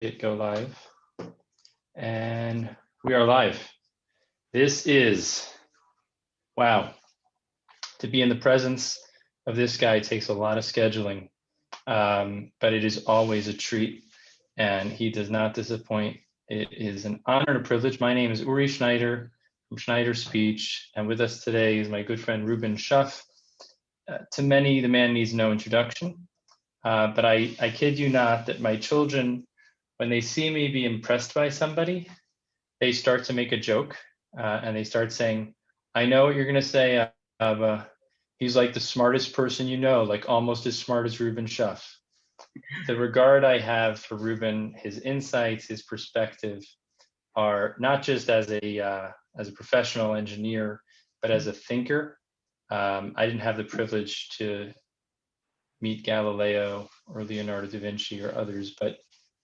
hit go live. And we are live. This is, wow, to be in the presence of this guy takes a lot of scheduling, but it is always a treat, and he does not disappoint. It is an honor and a privilege. My name is Uri Schneider from Schneider Speech, and with us today is my good friend Reuben Schuff. To many, the man needs no introduction, but I kid you not that my children, when they see me be impressed by somebody, they start to make a joke, and they start saying, I know what you're going to say, he's like the smartest person you know, like almost as smart as Reuben Schuff. The regard I have for Reuben, his insights, his perspective are not just as a professional engineer, but as a thinker. I didn't have the privilege to meet Galileo or Leonardo da Vinci or others, but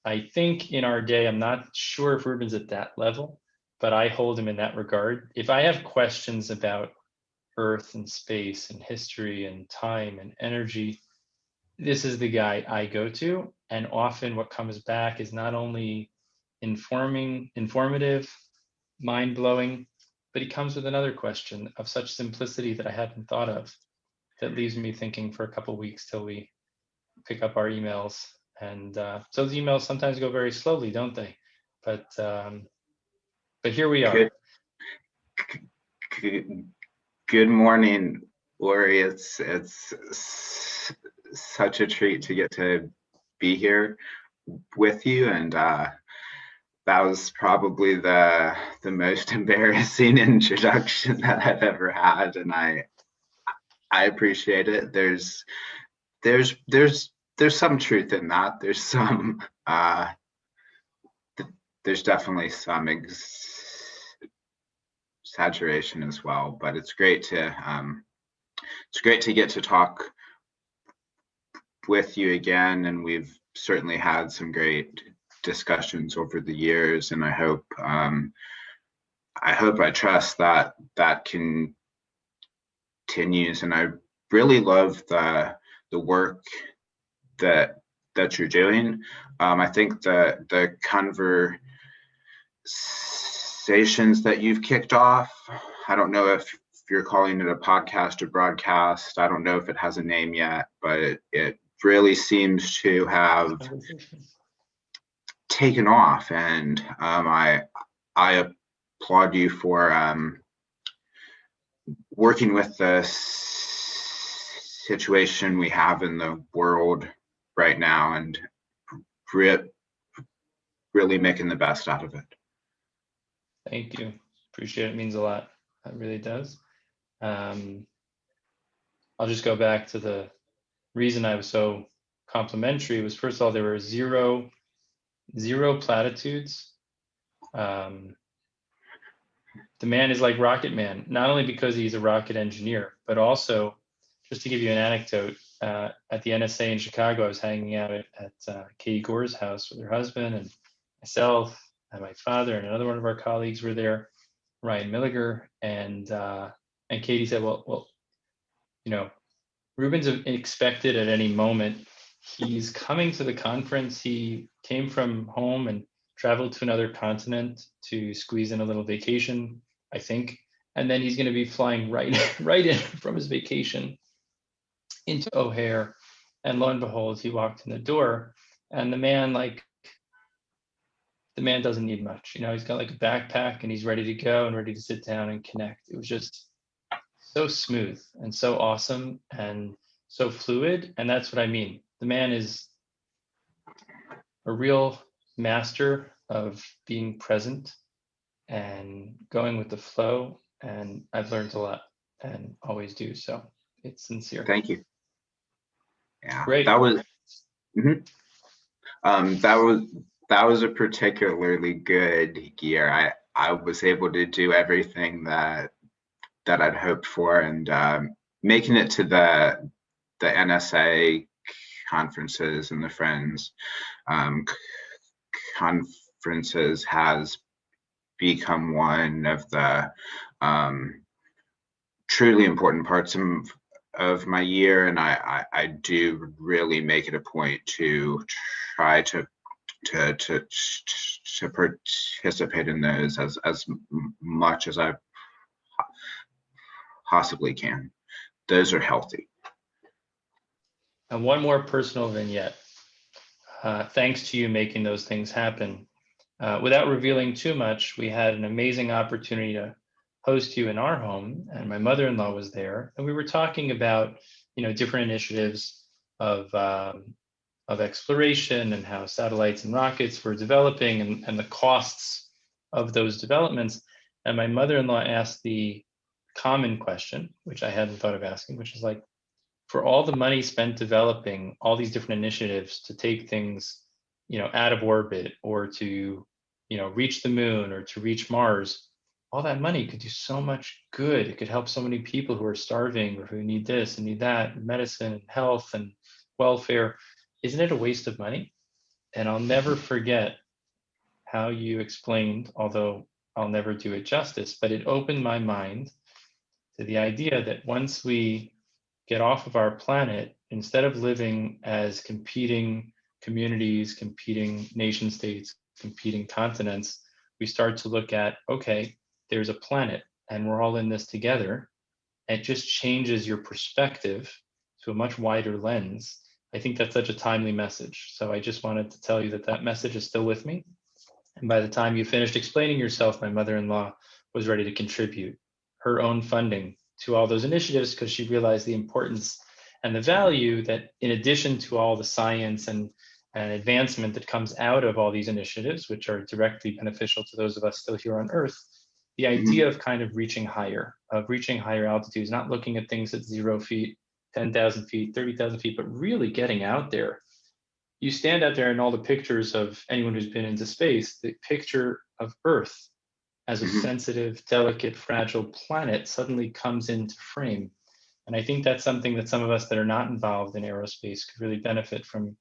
I think in our day, I'm not sure if Reuben's at that level, but I hold him in that regard. If I have questions about Earth and space and history and time and energy, this is the guy I go to. And often what comes back is not only informative, mind-blowing, but he comes with another question of such simplicity that I hadn't thought of, that leaves me thinking for a couple of weeks till we pick up our emails. And so the emails sometimes go very slowly, don't they? But here we are. Good morning, Uri. It's such a treat to get to be here with you, and that was probably the most embarrassing introduction that I've ever had, and I appreciate it. There's some truth in that. There's definitely some exaggeration as well, but it's great to get to talk with you again, and we've certainly had some great discussions over the years, and I trust that continues, and I really love the work that you're doing. I think the conversations that you've kicked off, I don't know if you're calling it a podcast or broadcast, I don't know if it has a name yet, but it really seems to have taken off, and I applaud you for working with the situation we have in the world right now and really making the best out of it. Thank you. Appreciate it. It means a lot. It really does. I'll just go back to the reason I was so complimentary was, first of all, there were zero platitudes. The man is like Rocket Man, not only because he's a rocket engineer, but also, just to give you an anecdote, at the NSA in Chicago, I was hanging out at Katie Gore's house with her husband and myself and my father, and another one of our colleagues were there, Ryan Milliger, and Katie said, well, you know, Reuben's expected at any moment. He's coming to the conference. He came from home and traveled to another continent to squeeze in a little vacation, I think, and then he's going to be flying right in from his vacation into O'Hare, and lo and behold, he walked in the door, and the man doesn't need much. You know, he's got like a backpack and he's ready to go and ready to sit down and connect. It was just so smooth and so awesome and so fluid. And that's what I mean. The man is a real master of being present and going with the flow. And I've learned a lot and always do. So it's sincere. Thank you. Yeah, great. That was a particularly good year. I was able to do everything that I'd hoped for, and making it to the NSA conferences and the Friends conferences has become one of the truly important parts of my year, and I do really make it a point to try to to participate in those as much as I possibly can. Those are healthy. And one more personal vignette. Thanks to you making those things happen. Without revealing too much, we had an amazing opportunity to host you in our home, and my mother-in-law was there, and we were talking about, different initiatives of exploration and how satellites and rockets were developing and the costs of those developments. And my mother-in-law asked the common question, which I hadn't thought of asking, which is like, for all the money spent developing all these different initiatives to take things, out of orbit or to, reach the moon or to reach Mars, all that money could do so much good. It could help so many people who are starving or who need this and need that, medicine and health and welfare. Isn't it a waste of money? And I'll never forget how you explained, although I'll never do it justice, but it opened my mind to the idea that once we get off of our planet, instead of living as competing communities, competing nation states, competing continents, we start to look at, okay, there's a planet and we're all in this together. It just changes your perspective to a much wider lens. I think that's such a timely message. So I just wanted to tell you that that message is still with me. And by the time you finished explaining yourself, my mother-in-law was ready to contribute her own funding to all those initiatives because she realized the importance and the value that, in addition to all the science and advancement that comes out of all these initiatives, which are directly beneficial to those of us still here on Earth, the idea of kind of reaching higher altitudes, not looking at things at 0 feet, 10,000 feet, 30,000 feet, but really getting out there. You stand out there and all the pictures of anyone who's been into space, the picture of Earth as a sensitive, delicate, fragile planet suddenly comes into frame. And I think that's something that some of us that are not involved in aerospace could really benefit from,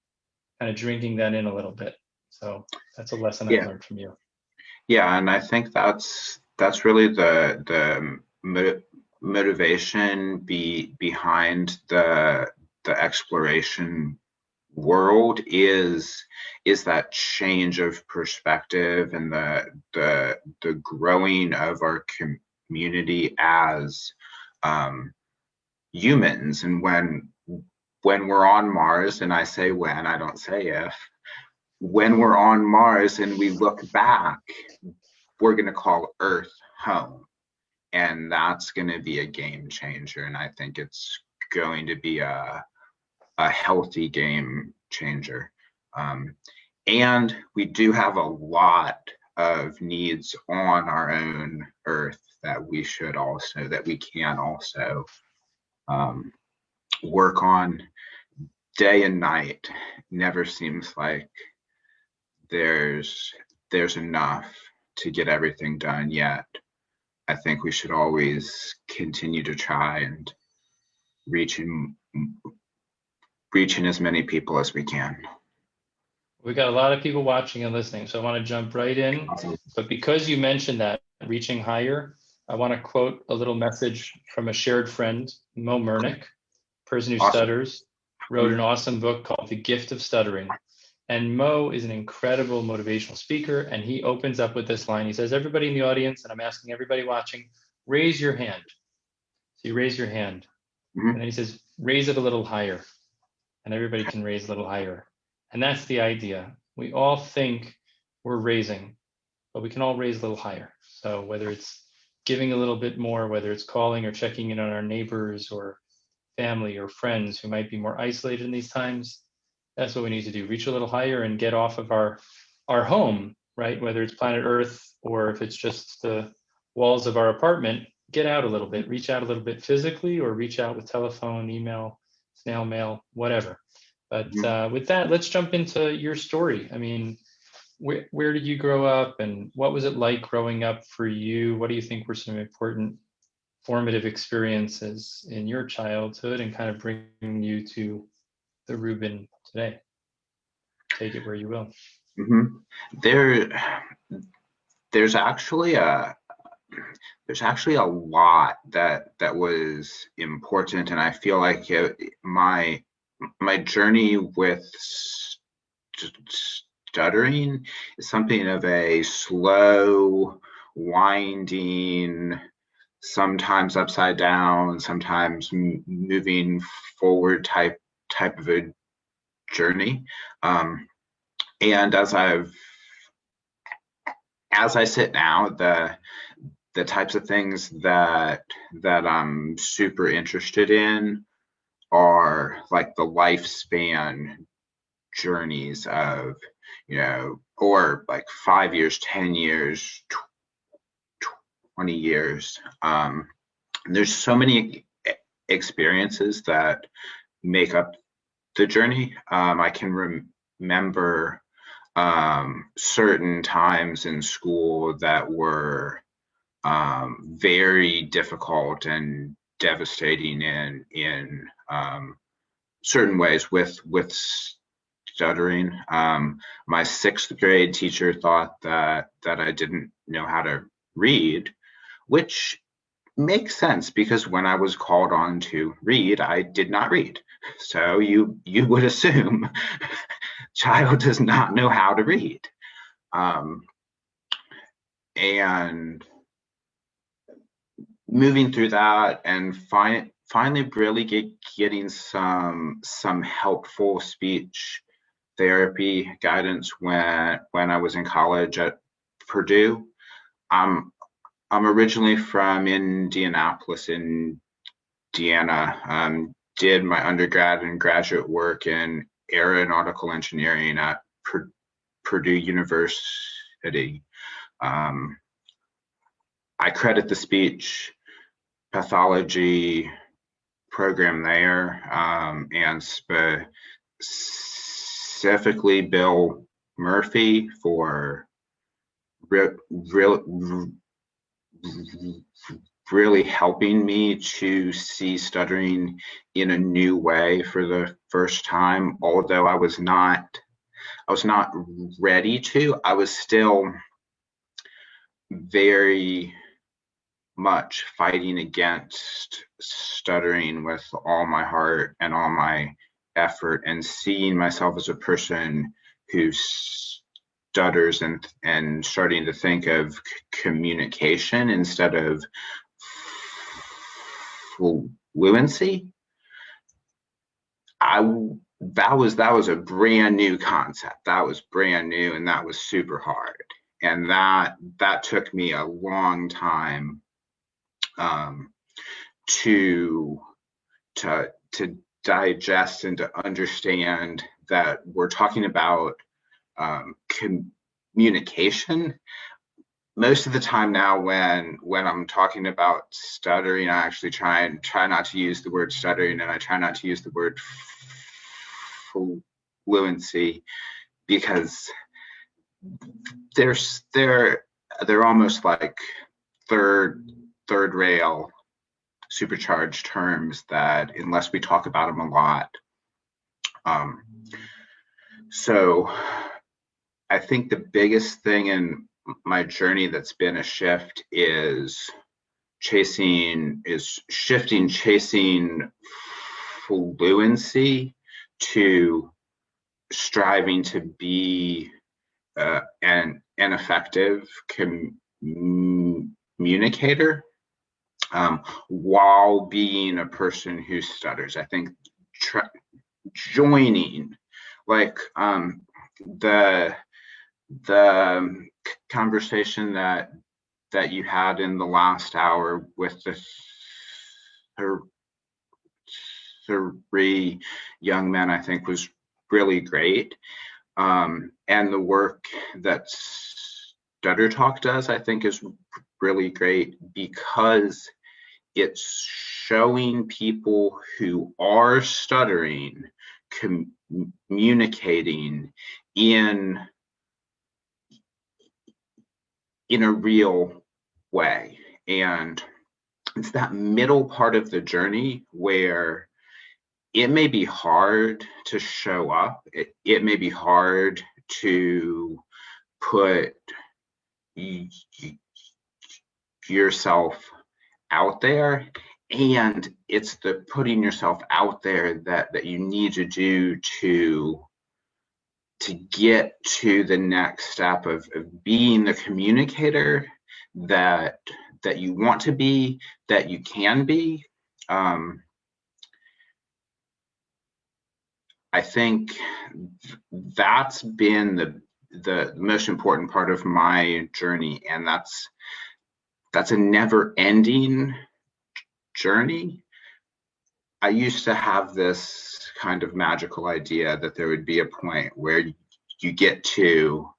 kind of drinking that in a little bit. So that's a lesson I've learned from you. Yeah, and I think that's really the motivation behind the exploration world is that change of perspective and the growing of our community as humans. And when we're on Mars, and I say when, I don't say if, when we're on Mars and we look back, we're going to call Earth home. And that's going to be a game changer. And I think it's going to be a healthy game changer. And we do have a lot of needs on our own Earth that we can also work on day and night. Never seems like there's enough to get everything done yet. I think we should always continue to try and reaching as many people as we can. We got a lot of people watching and listening, so I want to jump right in. But because you mentioned that, reaching higher, I want to quote a little message from a shared friend, Mo Mernick, person who stutters, wrote an awesome book called The Gift of Stuttering. And Mo is an incredible motivational speaker, and he opens up with this line. He says, everybody in the audience, and I'm asking everybody watching, raise your hand. So you raise your hand. And then he says, raise it a little higher. And everybody can raise a little higher. And that's the idea. We all think we're raising, but we can all raise a little higher. So whether it's giving a little bit more, whether it's calling or checking in on our neighbors or family or friends who might be more isolated in these times, that's what we need to do. Reach a little higher and get off of our home, right? Whether it's planet Earth or if it's just the walls of our apartment, get out a little bit, reach out a little bit physically or reach out with telephone, email, snail mail, whatever. But with that, let's jump into your story. I mean, where did you grow up and what was it like growing up for you? What do you think were some important formative experiences in your childhood and kind of bringing you to the Reuben today? Take it where you will. There's actually a lot that was important, and I feel like my journey with stuttering is something of a slow, winding, sometimes upside down, sometimes moving forward type of a journey. And as I sit now, the types of things that I'm super interested in are like the lifespan journeys of, or like 5 years, 10 years, 20 years. There's so many experiences that make up the journey. I can remember certain times in school that were very difficult and devastating in certain ways with stuttering. My 6th grade teacher thought that I didn't know how to read, which makes sense because when I was called on to read, I did not read. So you would assume child does not know how to read. And moving through that and finally really getting some helpful speech therapy guidance when I was in college at Purdue. I'm originally from Indianapolis, Indiana. Did my undergrad and graduate work in aeronautical engineering at Purdue University. I credit the speech pathology program there, and specifically Bill Murphy for really helping me to see stuttering in a new way for the first time. Although I was not ready to, I was still very much fighting against stuttering with all my heart and all my effort, and seeing myself as a person who stutters and starting to think of communication instead of fluency. That was a brand new concept. That was brand new, and that was super hard. And that took me a long time to digest and to understand that we're talking about communication. Most of the time now, when I'm talking about stuttering, I actually try not to use the word stuttering, and I try not to use the word fluency, because they're almost like third rail supercharged terms that, unless we talk about them a lot. So I think the biggest thing in my journey that's been a shift is chasing fluency to striving to be an effective communicator, while being a person who stutters. I think joining, like the conversation that you had in the last hour with the 3 young men, I think was really great. And the work that Stuttertalk does, I think, is really great, because it's showing people who are stuttering communicating in a real way. And it's that middle part of the journey where it may be hard to show up. It may be hard to put yourself out there, and it's the putting yourself out there that you need to do to get to the next step of being the communicator that you want to be, that you can be. I think that's been the most important part of my journey, and that's a never-ending journey. I used to have this kind of magical idea that there would be a point where you get to,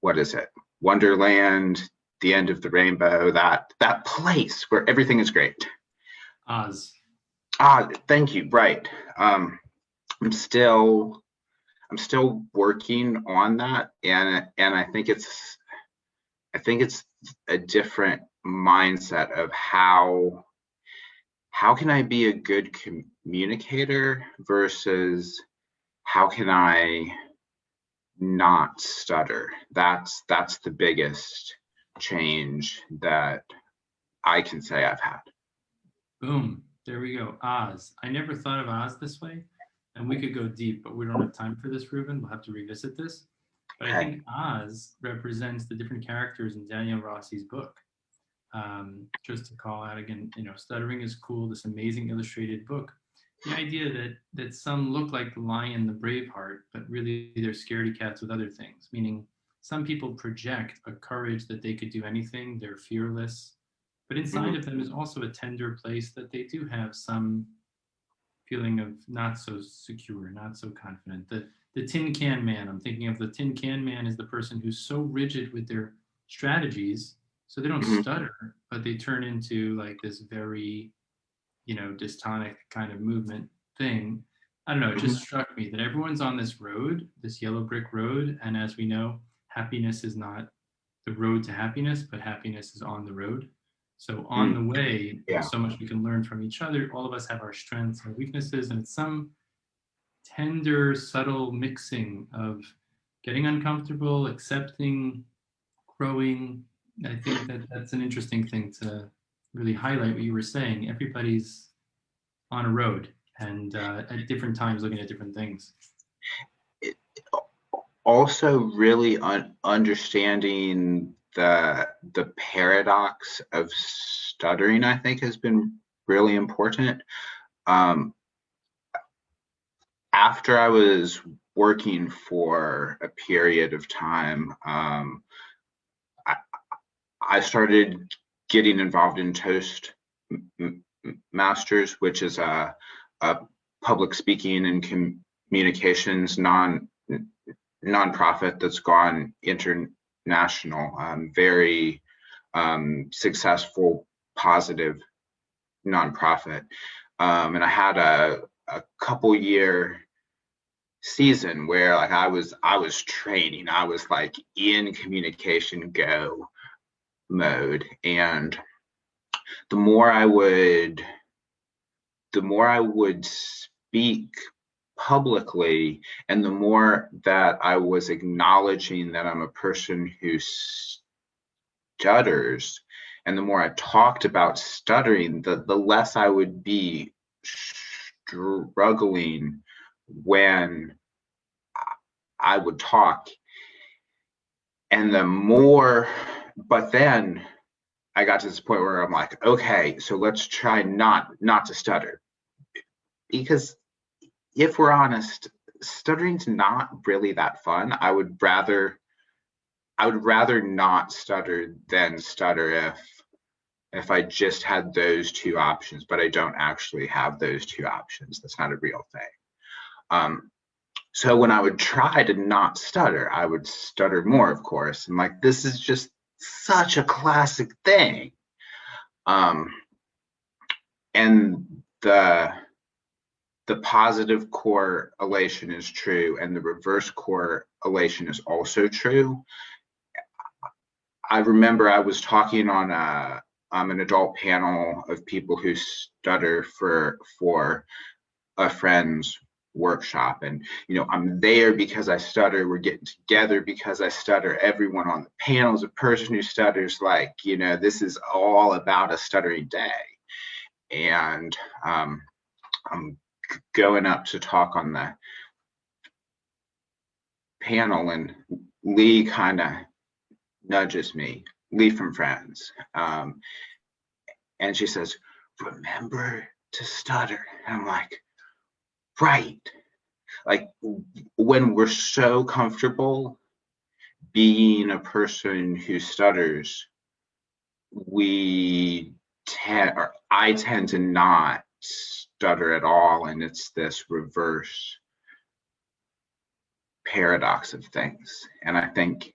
what is it, Wonderland, the end of the rainbow, that place where everything is great. Oz. Thank you. Right. I'm still working on that, and I think it's a different mindset of how can I be a good communicator versus how can I not stutter. That's the biggest change that I can say I've had. Boom. There we go. Oz. I never thought of Oz this way, and we could go deep, but we don't have time for this, Reuben. We'll have to revisit this. But I think Oz represents the different characters in Daniel Rossi's book. Just to call out again, Stuttering is Cool, this amazing illustrated book. The idea that some look like the lion, the Braveheart, but really they're scaredy cats with other things, meaning some people project a courage that they could do anything, they're fearless, but inside of them is also a tender place that they do have some feeling of not so secure, not so confident. The tin can man, I'm thinking of the tin can man is the person who's so rigid with their strategies, so they don't stutter, but they turn into like this very, dystonic kind of movement thing. I don't know, it just struck me that everyone's on this road, this yellow brick road, and as we know, happiness is not the road to happiness, but happiness is on the road. So on the way, there's so much we can learn from each other. All of us have our strengths and weaknesses, and it's some tender, subtle mixing of getting uncomfortable, accepting, growing. I think that's an interesting thing to really highlight what you were saying. Everybody's on a road and at different times looking at different things. Also, really understanding the paradox of stuttering, I think, has been really important. After I was working for a period of time, I started getting involved in Toastmasters, which is a public speaking and communications nonprofit that's gone international. Very successful, positive nonprofit. And I had a couple year season where like I was training. I was like in communication go mode, and the more I would speak publicly, and the more that I was acknowledging that I'm a person who stutters, and the more I talked about stuttering, the less I would be struggling when I would talk. And the more, but then I got to this point where I'm like, okay, so let's try not to stutter. Because if we're honest, stuttering's not really that fun. I would rather not stutter than stutter if I just had those two options, but I don't actually have those two options. That's not a real thing. So when I would try to not stutter, I would stutter more, of course. And like, this is just such a classic thing. And the positive correlation is true, and the reverse correlation is also true. I remember I was talking on an adult panel of people who stutter for a friend's workshop, and I'm there because I stutter. We're getting together because I stutter. Everyone on the panel is a person who stutters. Like, this is all about a stuttering day. And I'm going up to talk on panel, and Lee kind of nudges me, Lee from Friends, and she says, "Remember to stutter." And I'm like, right. Like, when we're so comfortable being a person who stutters, I tend to not stutter at all, and it's this reverse paradox of things. And I think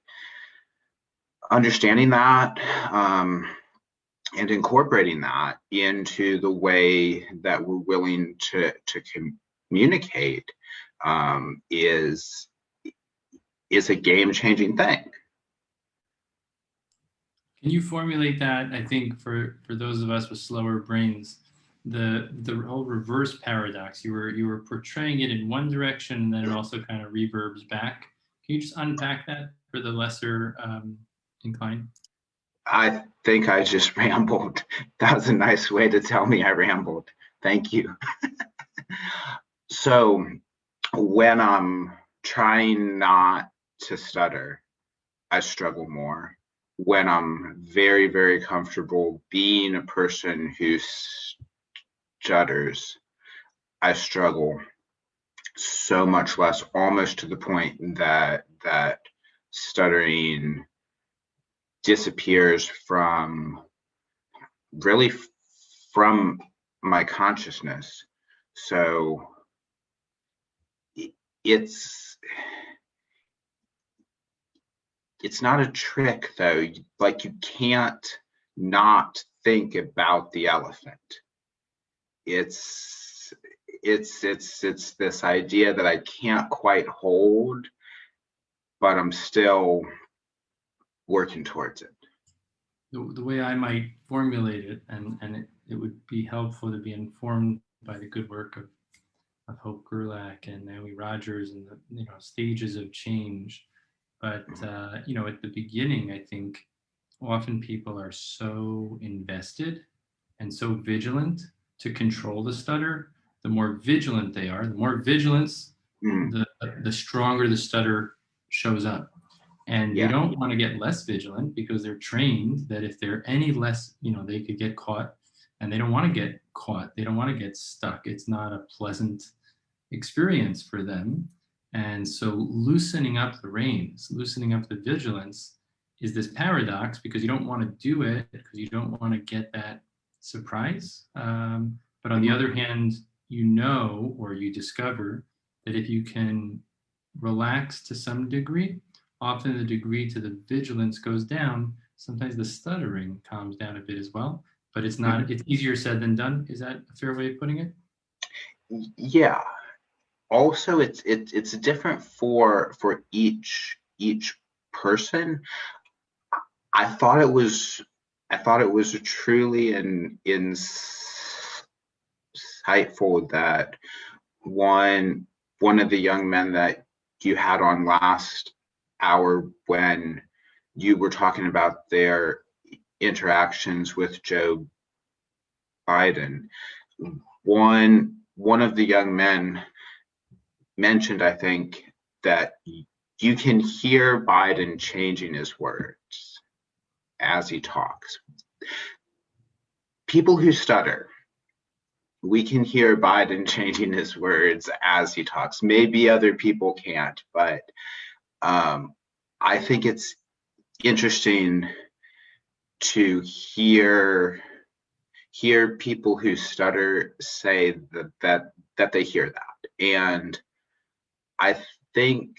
understanding that, and incorporating that into the way that we're willing to communicate, is a game-changing thing. Can you formulate that? I think for those of us with slower brains, the whole reverse paradox. You were portraying it in one direction, and then it also kind of reverbs back. Can you just unpack that for the lesser inclined? I think I just rambled. That was a nice way to tell me I rambled. Thank you. So when I'm trying not to stutter, I struggle more. When I'm very, very comfortable being a person who stutters, I struggle so much less, almost to the point that stuttering disappears from my consciousness. So it's not a trick, though. Like, you can't not think about the elephant. It's this idea that I can't quite hold, but I'm still working towards it. The way I might formulate it, and it would be helpful to be informed by the good work of Hope Gerlach and Naomi Rogers and the stages of change. But at the beginning, I think often people are so invested and so vigilant to control the stutter. The more vigilant they are, the more vigilance, the stronger the stutter shows up. And you don't want to get less vigilant, because they're trained that if they're any less, they could get caught, and they don't want to get caught. They don't want to get stuck. It's not a pleasant experience for them. And so loosening up the reins, loosening up the vigilance is this paradox, because you don't want to do it because you don't want to get that surprise. But on the other hand, or you discover that if you can relax to some degree, often the degree to the vigilance goes down. Sometimes the stuttering calms down a bit as well, but it's not, it's easier said than done. Is that a fair way of putting it? Yeah. Also, it's different for each person. I thought it was truly insightful that one of the young men that you had on last hour, when you were talking about their interactions with Joe Biden, one of the young men mentioned, I think, that you can hear Biden changing his words as he talks. People who stutter, we can hear Biden changing his words as he talks. Maybe other people can't, but I think it's interesting to hear people who stutter say that they hear that. And I think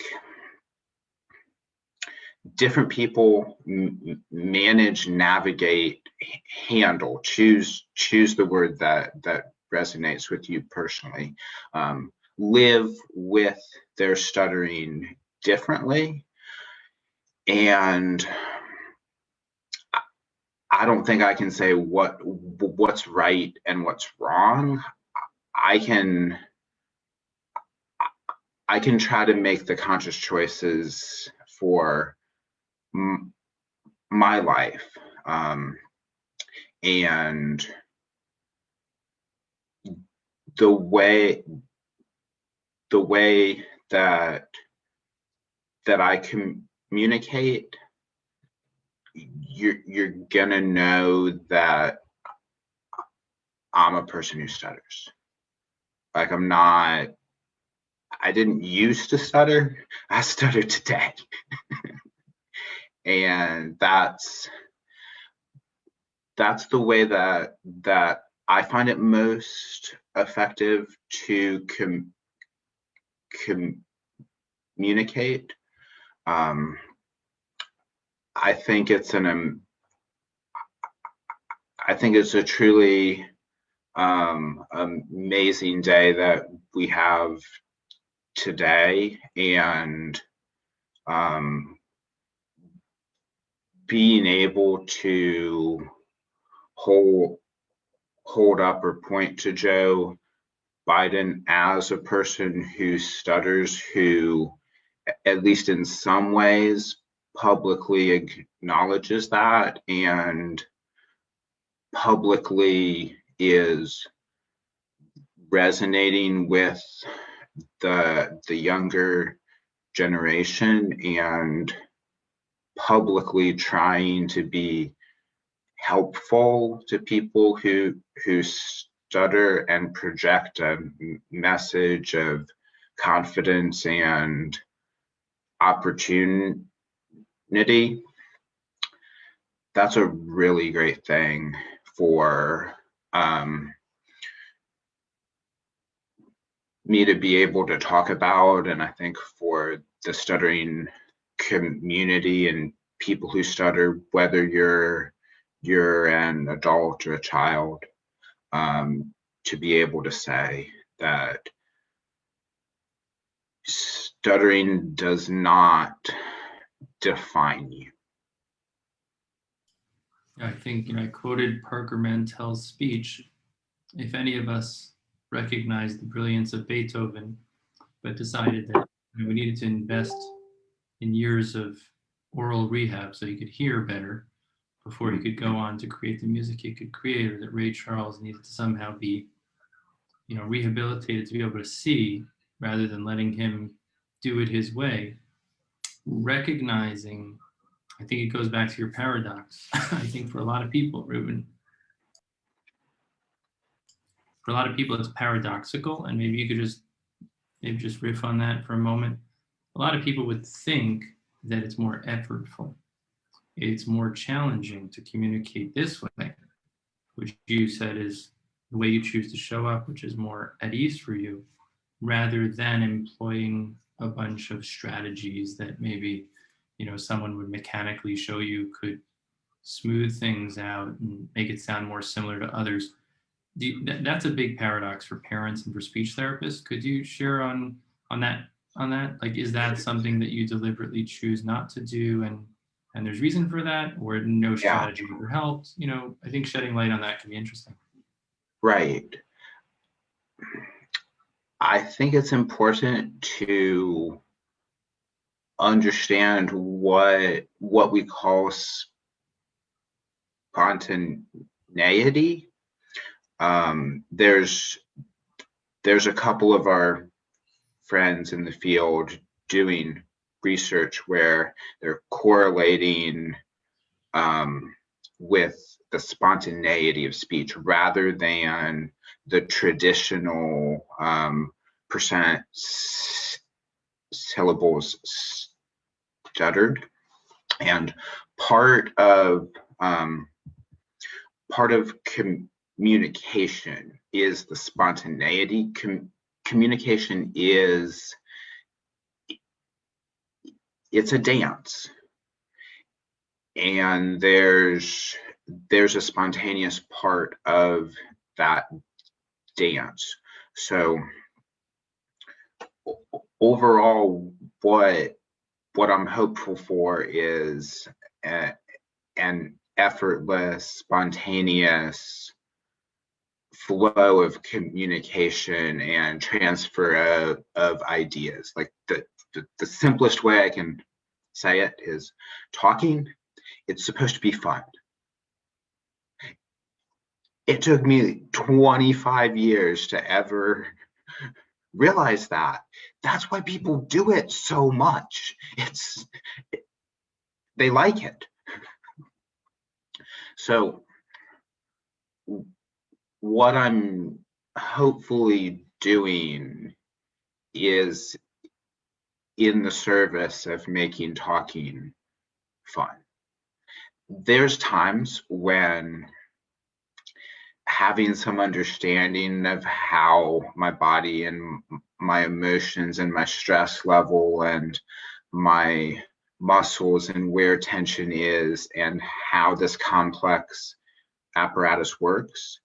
different people manage, navigate, handle, choose the word that resonates with you personally, live with their stuttering differently. And I don't think I can say what's right and what's wrong. I can try to make the conscious choices for my life, and the way that I communicate, you're gonna know that I'm a person who stutters. Like I didn't used to stutter, I stutter today. And that's the way that I find it most effective to communicate. I think it's a truly amazing day that we have today, and being able to hold up or point to Joe Biden as a person who stutters, who, at least in some ways, publicly acknowledges that and publicly is resonating with the younger generation and publicly trying to be helpful to people who stutter and project a message of confidence and opportunity. That's a really great thing for me to be able to talk about, and I think for the stuttering community and people who stutter, whether you're an adult or a child, to be able to say that stuttering does not define you. I think, I quoted Parker Mantell's speech. If any of us recognized the brilliance of Beethoven, but decided that we needed to invest in years of oral rehab so he could hear better before he could go on to create the music he could create, or that Ray Charles needed to somehow be, rehabilitated to be able to see rather than letting him do it his way, recognizing, I think it goes back to your paradox. I think for a lot of people, Reuben, for a lot of people, it's paradoxical, and maybe you could just riff on that for a moment. A lot of people would think that it's more effortful. It's more challenging to communicate this way, which you said is the way you choose to show up, which is more at ease for you, rather than employing a bunch of strategies that maybe, someone would mechanically show you could smooth things out and make it sound more similar to others. That's a big paradox for parents and for speech therapists. Could you share on that? Like, is that something that you deliberately choose not to do, and there's reason for that, or no strategy ever helped? I think shedding light on that can be interesting. Right. I think it's important to understand what we call spontaneity. There's a couple of our friends in the field doing research where they're correlating with the spontaneity of speech rather than the traditional percent syllables stuttered. And part of communication is the spontaneity. Communication it's a dance, and there's a spontaneous part of that dance. So overall, what I'm hopeful for is an effortless, spontaneous flow of communication and transfer of ideas. Like the simplest way I can say it is talking. It's supposed to be fun. It took me 25 years to ever realize that. That's why people do it so much. They like it. So what I'm hopefully doing is in the service of making talking fun. There's times when having some understanding of how my body and my emotions and my stress level and my muscles and where tension is and how this complex apparatus works,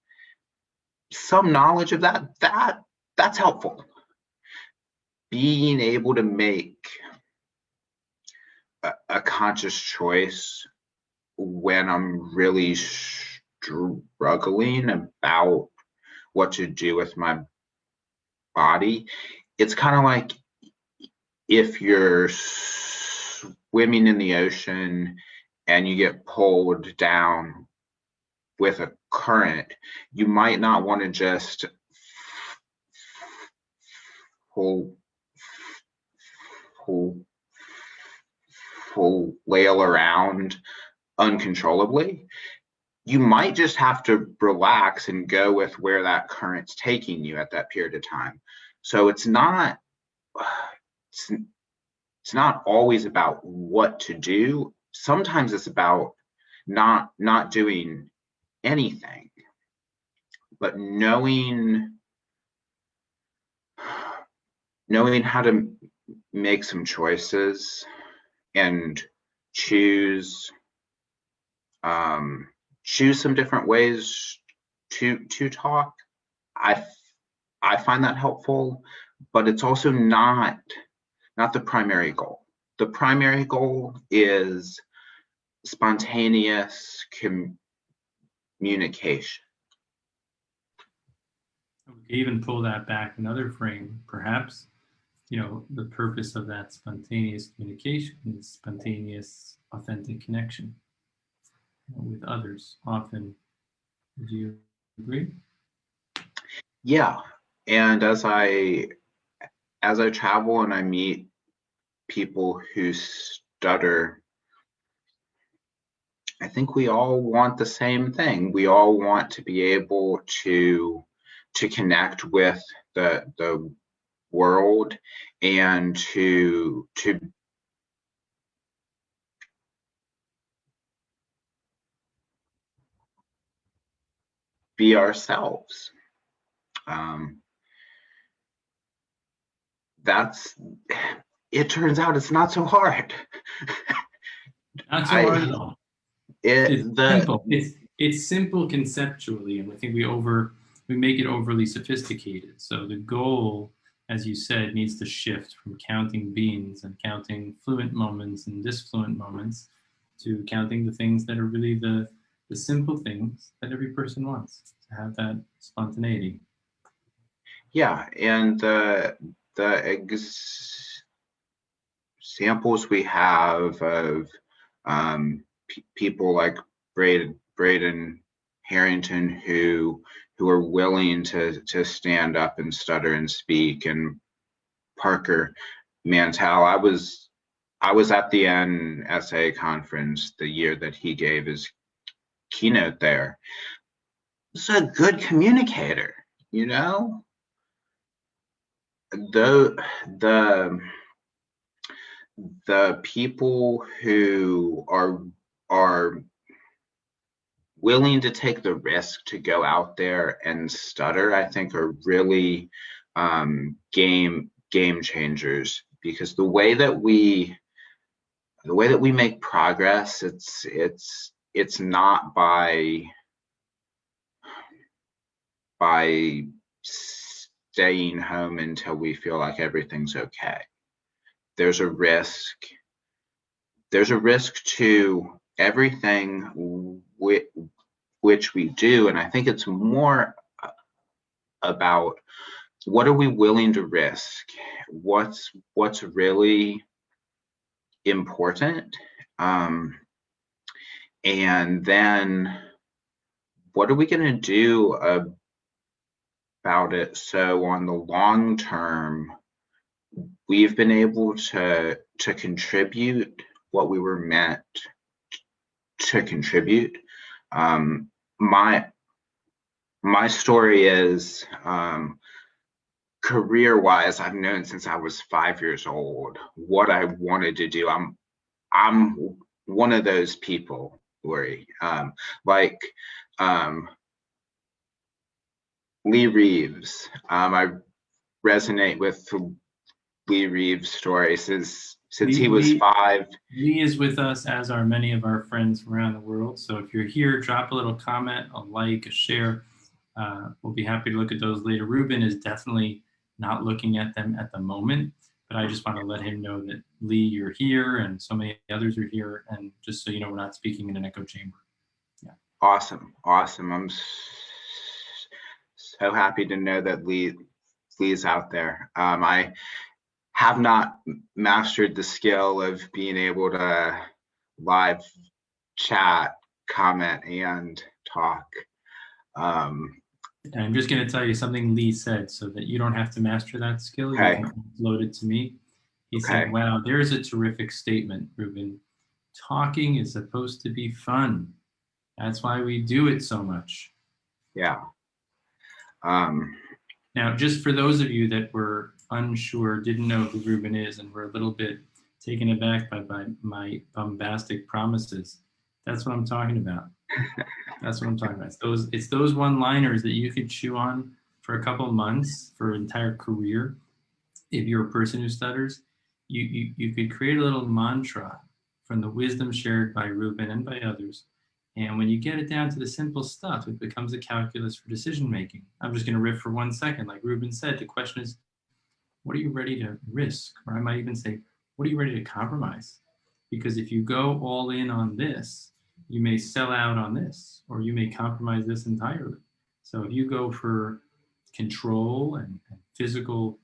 some knowledge of that's helpful. Being able to make a conscious choice when I'm really struggling about what to do with my body. It's kind of like if you're swimming in the ocean and you get pulled down with a current, you might not want to just flail around uncontrollably. You might just have to relax and go with where that current's taking you at that period of time. So it's not always about what to do. Sometimes it's about not doing anything, but knowing how to make some choices and choose some different ways to talk. I find that helpful, but it's also not the primary goal. The primary goal is spontaneous communication. We could even pull that back another frame, perhaps. The purpose of that spontaneous communication is spontaneous, authentic connection with others. Often, do you agree? Yeah, and as I travel and I meet people who stutter, I think we all want the same thing. We all want to be able to connect with the world and to be ourselves. It turns out it's not so hard. Not so hard at all. It's simple. It's simple conceptually, and I think we make it overly sophisticated. So the goal, as you said, needs to shift from counting beans and counting fluent moments and disfluent moments to counting the things that are really the simple things that every person wants, to have that spontaneity. Yeah, and the examples we have of people like Braden Harrington who are willing to stand up and stutter and speak, and Parker Mantell. I was at the NSA conference the year that he gave his keynote there. He's a good communicator, the people who are willing to take the risk to go out there and stutter, I think, are really game changers, because the way that we make progress, it's not by staying home until we feel like everything's okay. There's a risk to everything which we do, and I think it's more about what are we willing to risk, what's really important, and then what are we going to do about it. So on the long term, we've been able to contribute what we were meant to contribute. My story is, career-wise, I've known since I was 5 years old what I wanted to do. I'm one of those people, Uri. Like Lee Reeves. I resonate with Lee Reeves' story since he was 5. Lee is with us, as are many of our friends around the world. So if you're here, drop a little comment, a like, a share. We'll be happy to look at those later. Reuben is definitely not looking at them at the moment, but I just want to let him know that Lee, you're here, and so many others are here, and just so you know, we're not speaking in an echo chamber. Yeah. Awesome. I'm so happy to know that Lee's out there. I have not mastered the skill of being able to live chat, comment, and talk. I'm just going to tell you something Lee said so that you don't have to master that skill. Okay. You can upload it to me. He said, wow, there's a terrific statement, Reuben. Talking is supposed to be fun. That's why we do it so much. Yeah. Now, just for those of you that were unsure, didn't know who Reuben is, and were a little bit taken aback by my bombastic promises, that's what I'm talking about. That's what I'm talking about. It's those one-liners that you could chew on for a couple months, for an entire career. If you're a person who stutters, you could create a little mantra from the wisdom shared by Reuben and by others. And when you get it down to the simple stuff, it becomes a calculus for decision making. I'm just going to riff for 1 second. Like Reuben said, the question is, what are you ready to risk? Or I might even say, what are you ready to compromise? Because if you go all in on this, you may sell out on this, or you may compromise this entirely. So if you go for control and physical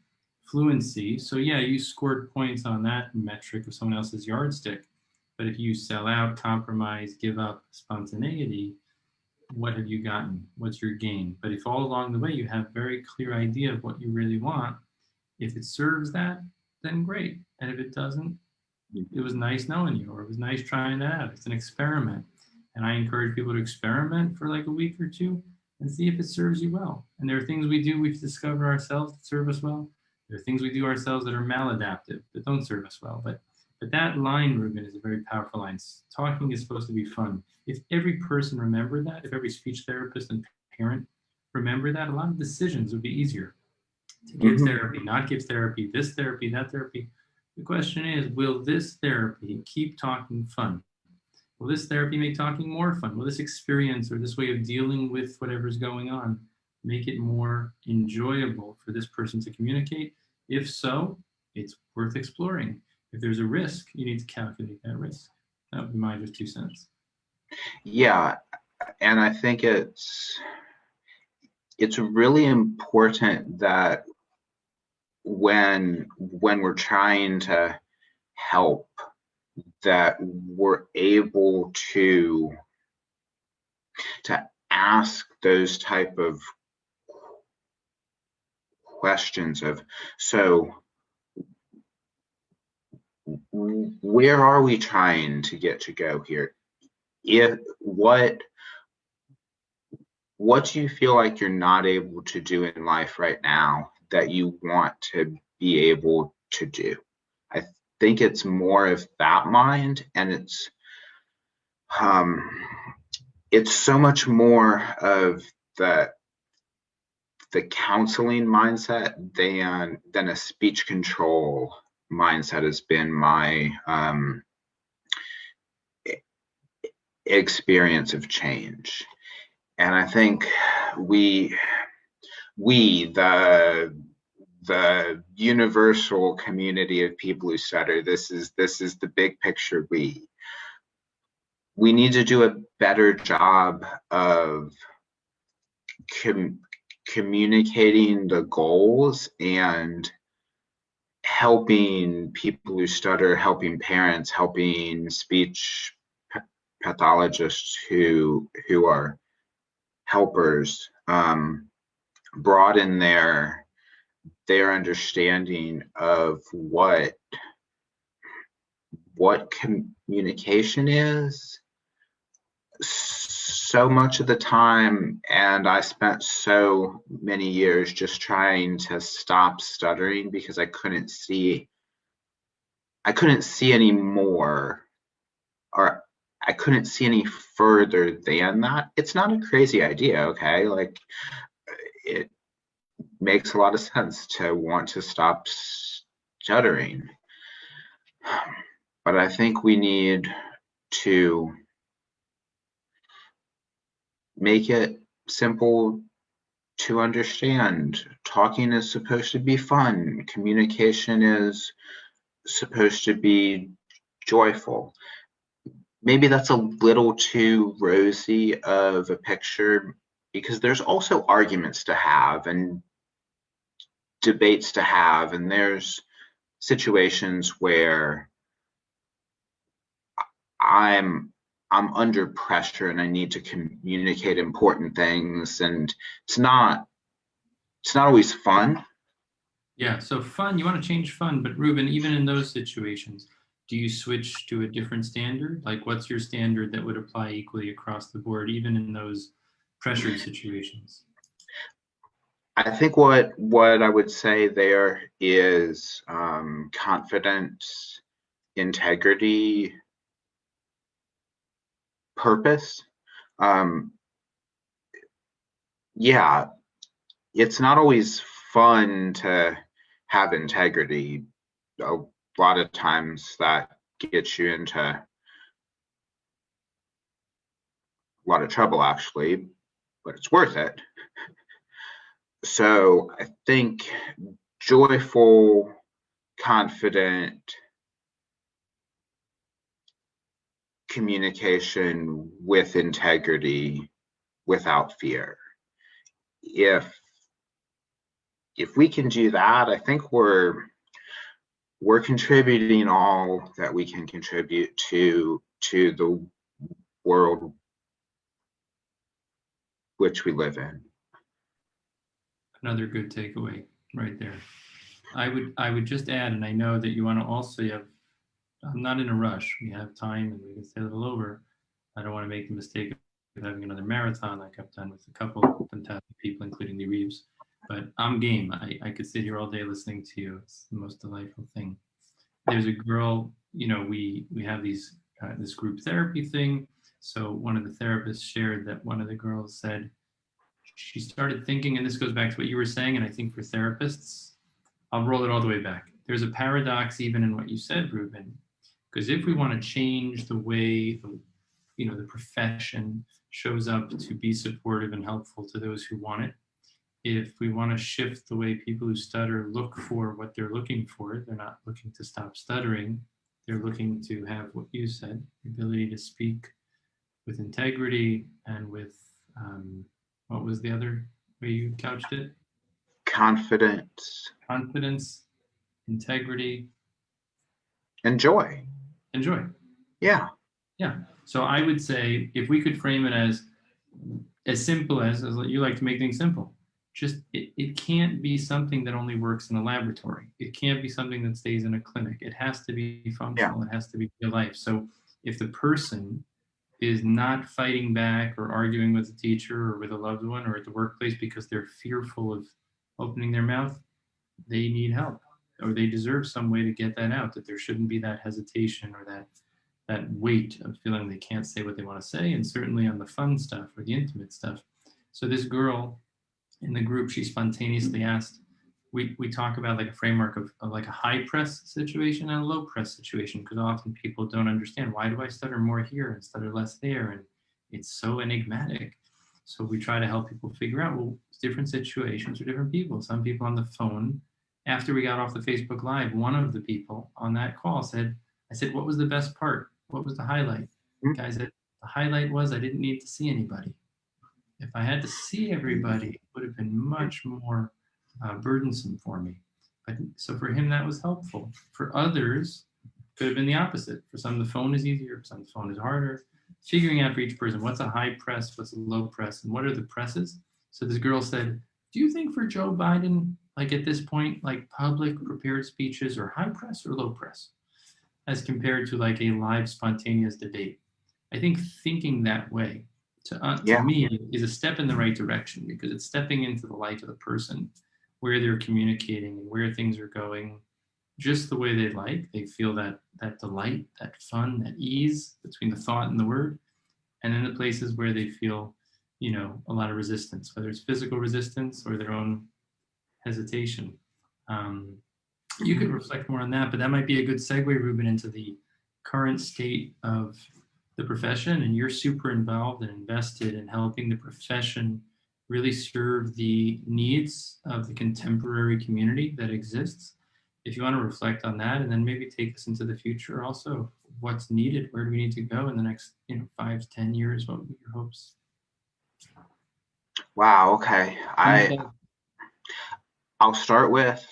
fluency, so yeah, you scored points on that metric of someone else's yardstick. But if you sell out, compromise, give up spontaneity, what have you gotten? What's your gain? But if all along the way you have a very clear idea of what you really want, if it serves that, then great. And if it doesn't, it was nice knowing you, or it was nice trying that out. It's an experiment. And I encourage people to experiment for like a week or two and see if it serves you well. And there are things we do, we've discovered ourselves that serve us well. There are things we do ourselves that are maladaptive, that don't serve us well. But that line, Reuben, is a very powerful line. Talking is supposed to be fun. If every person remembered that, if every speech therapist and parent remember that, a lot of decisions would be easier. To give therapy, not give therapy, this therapy, that therapy. The question is, will this therapy keep talking fun? Will this therapy make talking more fun? Will this experience or this way of dealing with whatever's going on make it more enjoyable for this person to communicate? If so, it's worth exploring. If there's a risk, you need to calculate that risk. That would be my just 2 cents. Yeah, and I think it's really important that when we're trying to help, that we're able to ask those type of questions of, so where are we trying to go here? What do you feel like you're not able to do in life right now that you want to be able to do? I think it's more of that mind, and it's so much more of the counseling mindset than a speech control mindset has been my experience of change. And I think we the universal community of people who stutter, this is the big picture. We need to do a better job of communicating the goals and helping people who stutter, helping parents, helping speech pathologists who are helpers broaden their understanding of what communication is so much of the time. And I spent so many years just trying to stop stuttering because I couldn't see any more, or I couldn't see any further than that. It's not a crazy idea, okay? Like, it makes a lot of sense to want to stop stuttering. But I think we need to make it simple to understand. Talking is supposed to be fun. Communication is supposed to be joyful. Maybe that's a little too rosy of a picture, because there's also arguments to have and debates to have, and there's situations where I'm under pressure and I need to communicate important things, and it's not always fun. Yeah, so fun, you want to change fun, but Reuben, even in those situations, do you switch to a different standard? Like, what's your standard that would apply equally across the board, even in those pressured situations? I think what I would say there is confidence, integrity, purpose. Yeah, it's not always fun to have integrity. A lot of times that gets you into a lot of trouble, actually, but it's worth it. So I think joyful, confident communication with integrity, without fear. If we can do that, I think we're contributing all that we can contribute to the world which we live in. Another good takeaway right there. I would just add, and I know that you want to also have, I'm not in a rush. We have time and we can stay a little over. I don't want to make the mistake of having another marathon like I've done with a couple of fantastic people, including the Reeves. But I'm game. I could sit here all day listening to you. It's the most delightful thing. There's a girl, we have these this group therapy thing. So one of the therapists shared that one of the girls said she started thinking, and this goes back to what you were saying, and I think for therapists, I'll roll it all the way back. There's a paradox even in what you said, Reuben, because if we want to change the way the profession shows up to be supportive and helpful to those who want it, if we want to shift the way people who stutter look for what they're looking for, they're not looking to stop stuttering. They're looking to have what you said, the ability to speak with integrity and with, what was the other way you couched it? Confidence. Confidence, integrity, and joy. and joy. Yeah. Yeah. So I would say if we could frame it as simple as you like to make things simple, just it can't be something that only works in a laboratory. It can't be something that stays in a clinic. It has to be functional. Yeah. It has to be real life. So if the person is not fighting back or arguing with a teacher or with a loved one or at the workplace because they're fearful of opening their mouth, they need help, or they deserve some way to get that out, that there shouldn't be that hesitation or that weight of feeling they can't say what they want to say, and certainly on the fun stuff or the intimate stuff. So this girl in the group, she spontaneously asked, we talk about like a framework of like a high press situation and a low press situation, because often people don't understand, why do I stutter more here and stutter less there? And it's so enigmatic. So we try to help people figure out, well, different situations for different people. Some people on the phone, after we got off the Facebook Live, one of the people on that call said, I said, what was the best part? What was the highlight? The guy said, the highlight was I didn't need to see anybody. If I had to see everybody, it would have been much more burdensome for me. But so for him, that was helpful. For others, it could have been the opposite. For some, the phone is easier. For some, the phone is harder. Figuring out for each person, what's a high press, what's a low press, and what are the presses? So this girl said, do you think for Joe Biden, like at this point, like public prepared speeches are high press or low press as compared to like a live spontaneous debate? I think thinking that way to Yeah. me is a step in the right direction because it's stepping into the life of the person, where they're communicating and where things are going just the way they like. They feel that delight, that fun, that ease between the thought and the word, and then the places where they feel, a lot of resistance, whether it's physical resistance or their own hesitation. Um, you could reflect more on that, but that might be a good segue, Ruben, into the current state of the profession. And you're super involved and invested in helping the profession really serve the needs of the contemporary community that exists. If you want to reflect on that, and then maybe take us into the future also, what's needed, where do we need to go in the next 5 to 10 years? What would be your hopes? Wow. Okay. I'll start with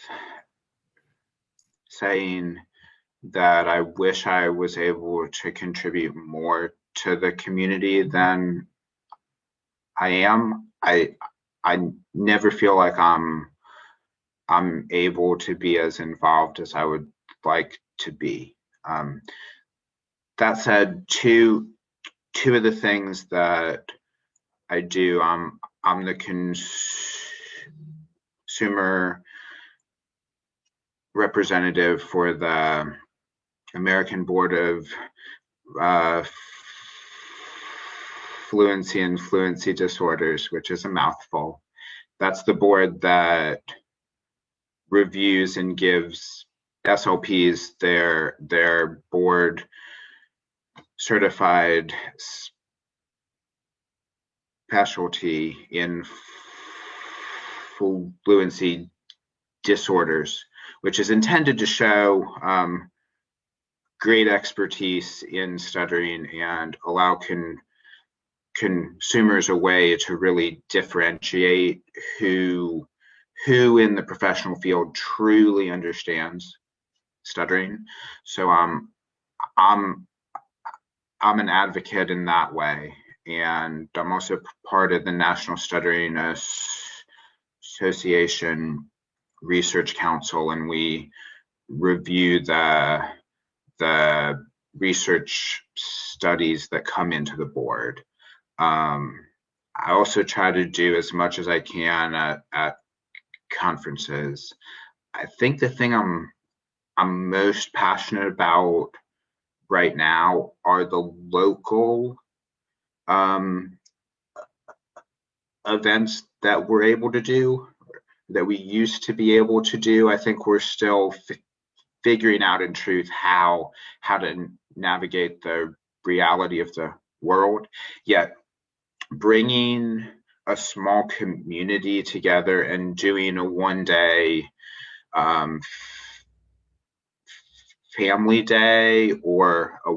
saying that I wish I was able to contribute more to the community than I am. I never feel like I'm able to be as involved as I would like to be. That said, two of the things that I do, I'm the consumer representative for the American Board of Fluency and Fluency Disorders, which is a mouthful. That's the board that reviews and gives SLPs their board certified specialty in fluency disorders, which is intended to show great expertise in stuttering and allow consumers a way to really differentiate who in the professional field truly understands stuttering. So I'm an advocate in that way, and I'm also part of the National Stuttering Association Research Council, and we review the research studies that come into the board. I also try to do as much as I can at conferences. I think the thing I'm most passionate about right now are the local events that we're able to do, that we used to be able to do. I think we're still figuring out in truth how to navigate the reality of the world, yet bringing a small community together and doing a one-day family day or a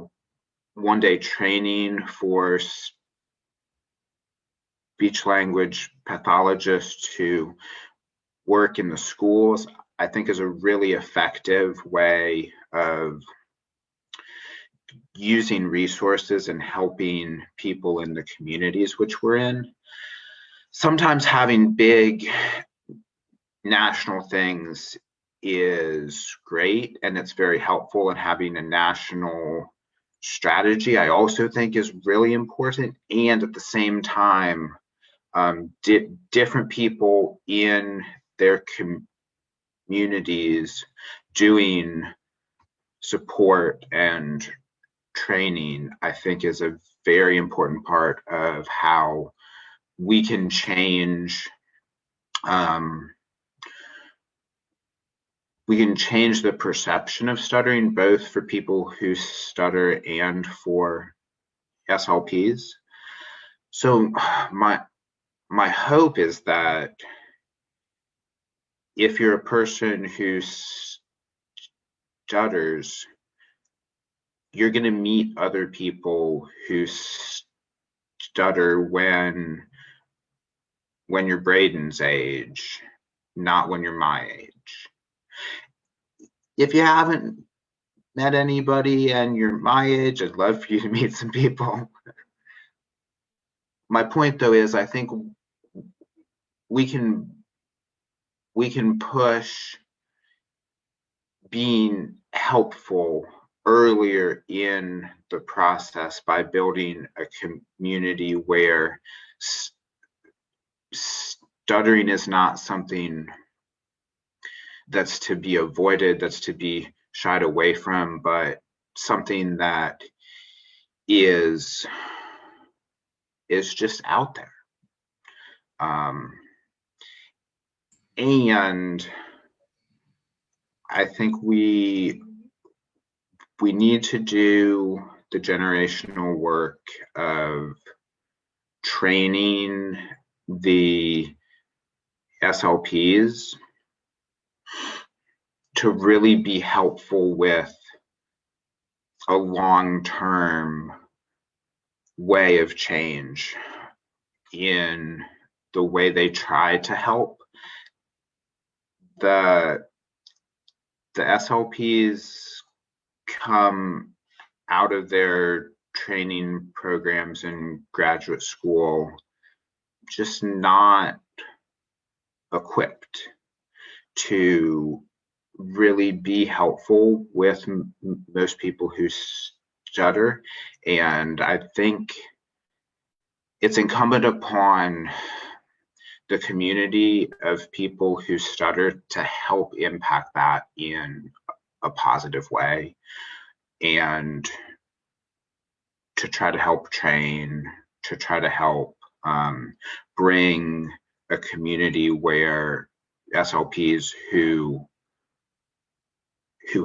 one-day training for speech language pathologists to work in the schools, I think is a really effective way of using resources and helping people in the communities which we're in. Sometimes having big national things is great, and it's very helpful, and having a national strategy I also think is really important. And at the same time, different people in their communities doing support and training, I think, is a very important part of how we can change the perception of stuttering, both for people who stutter and for SLPs. So my hope is that if you're a person who stutters, you're going to meet other people who stutter when you're Braden's age, not when you're my age. If you haven't met anybody and you're my age, I'd love for you to meet some people. My point, though, is I think we can we can push being helpful earlier in the process by building a community where stuttering is not something that's to be avoided, that's to be shied away from, but something that is just out there. And I think we need to do the generational work of training the SLPs to really be helpful with a long-term way of change in the way they try to help. The SLPs come out of their training programs in graduate school just not equipped to really be helpful with most people who stutter. And I think it's incumbent upon the community of people who stutter to help impact that in a positive way, and to try to help train, to try to help bring a community where SLPs who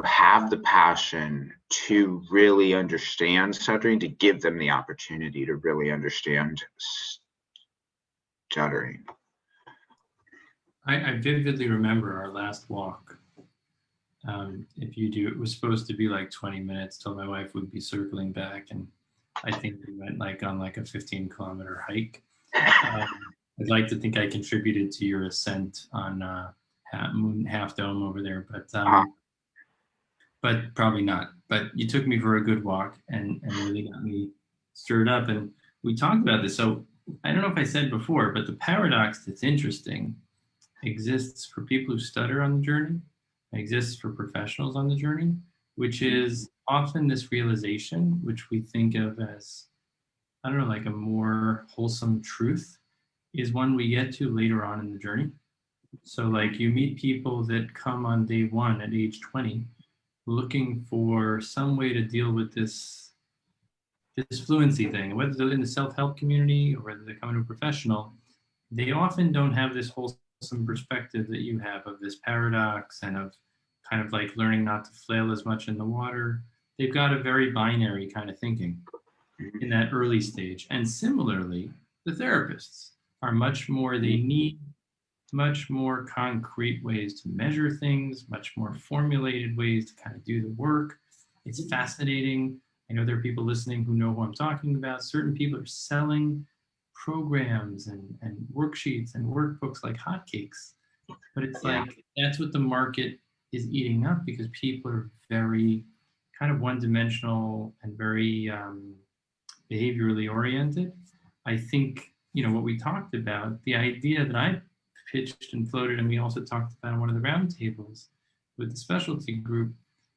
have the passion to really understand stuttering, to give them the opportunity to really understand stuttering. I vividly remember our last walk. It was supposed to be like 20 minutes till my wife would be circling back, and I think we went on a 15-kilometer hike. I'd like to think I contributed to your ascent on Half Dome over there, but probably not. But you took me for a good walk and really got me stirred up. And we talked about this. So I don't know if I said before, but the paradox that's interesting exists for people who stutter on the journey, exists for professionals on the journey, which is often this realization, which we think of as, I don't know, like a more wholesome truth, is one we get to later on in the journey. So like you meet people that come on day one at age 20 looking for some way to deal with this fluency thing, whether they're in the self-help community or whether they come into a professional, they often don't have this wholesome perspective that you have of this paradox and of kind of like learning not to flail as much in the water. They've got a very binary kind of thinking in that early stage. And similarly, the therapists are much more, they need much more concrete ways to measure things, much more formulated ways to kind of do the work. It's fascinating. I know there are people listening who know who I'm talking about. Certain people are selling programs and worksheets and workbooks like hotcakes. But it's like, that's what the market is eating up, because people are very kind of one-dimensional and very behaviorally oriented. I think, what we talked about, the idea that I pitched and floated, and we also talked about on one of the roundtables with the specialty group,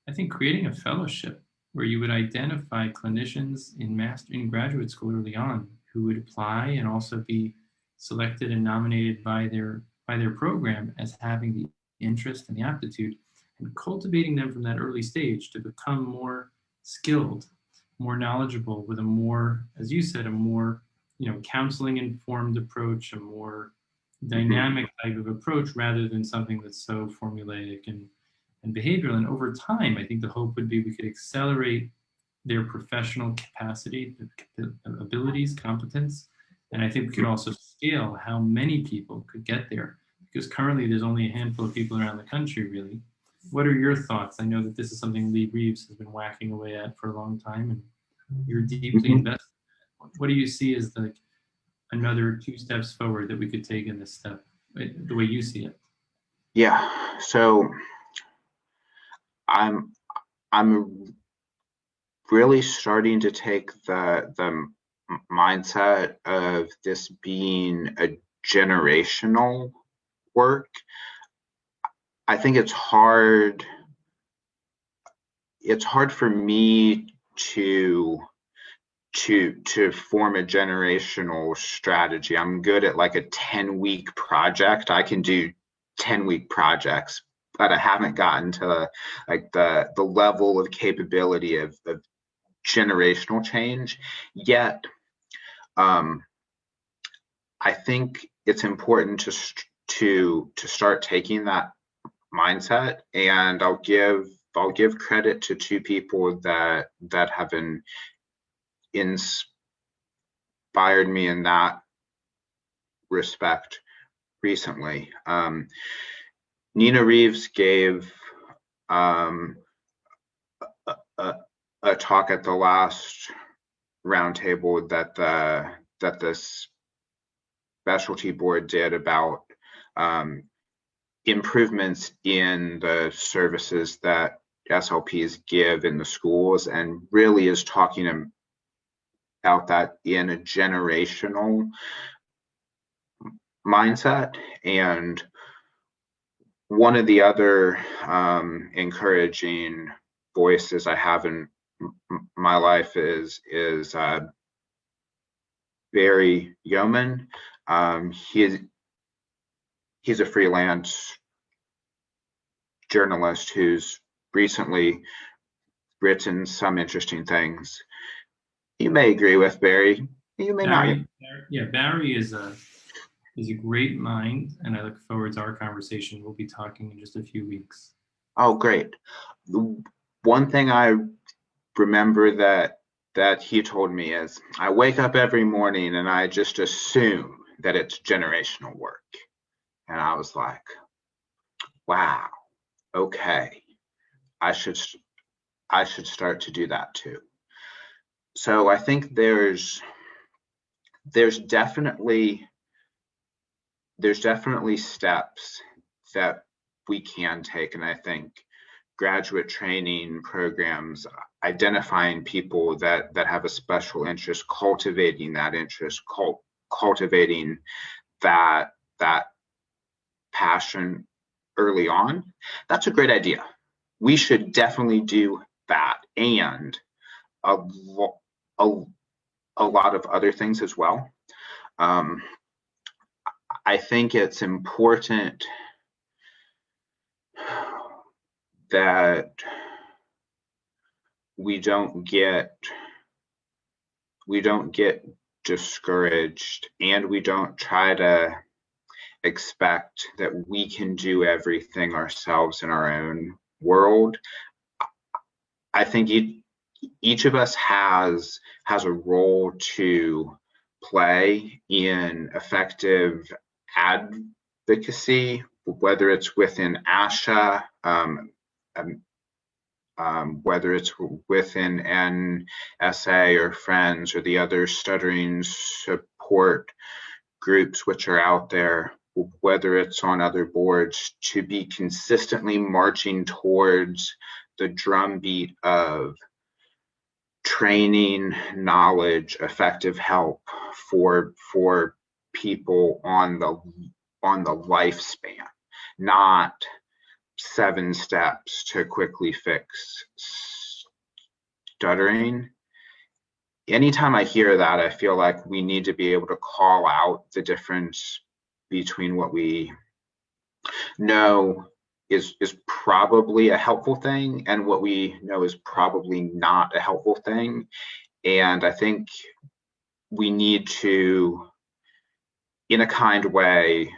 I think creating a fellowship where you would identify clinicians in graduate school early on who would apply and also be selected and nominated by their program as having the interest and the aptitude, and cultivating them from that early stage to become more skilled, more knowledgeable, with a more, as you said, a more counseling informed approach, a more dynamic type of approach, rather than something that's so formulaic and behavioral. And over time, I think the hope would be we could accelerate their professional capacity, abilities, competence. And I think we could also scale how many people could get there, because currently there's only a handful of people around the country, really. What are your thoughts? I know that this is something Lee Reeves has been whacking away at for a long time, and you're deeply invested. What do you see as another 2 steps forward that we could take in this step, the way you see it? Yeah, so I'm really starting to take the mindset of this being a generational work, I think it's hard for me to form a generational strategy. I'm good at like a 10-week project. I can do 10-week projects, but I haven't gotten to like the level of capability of generational change yet. I think it's important to start taking that mindset, and I'll give credit to two people that have been inspired me in that respect recently. Nina Reeves gave a talk at the last roundtable that the specialty board did about improvements in the services that SLPs give in the schools, and really is talking about that in a generational mindset. And one of the other encouraging voices I have in my life is Barry Yeoman. He's a freelance journalist who's recently written some interesting things. You may agree with Barry, you may not. Yeah, Barry is a great mind, and I look forward to our conversation. We'll be talking in just a few weeks. Oh, great. One thing I remember that he told me is, I wake up every morning and I just assume that it's generational work. And I was like, wow, okay, I should start to do that too. So I think there's definitely steps that we can take, and I think graduate training programs, identifying people that have a special interest, cultivating that interest, cultivating that passion early on, that's a great idea. We should definitely do that, and a lot of other things as well. I think it's important that we don't get discouraged, and we don't try to expect that we can do everything ourselves in our own world. I think each of us has a role to play in effective advocacy, whether it's within ASHA, whether it's within NSA or Friends or the other stuttering support groups which are out there, whether it's on other boards, to be consistently marching towards the drumbeat of training, knowledge, effective help for people on the lifespan, not 7 steps to quickly fix stuttering. Anytime I hear that, I feel like we need to be able to call out the difference between what we know is probably a helpful thing and what we know is probably not a helpful thing. And I think we need to, in a kind way,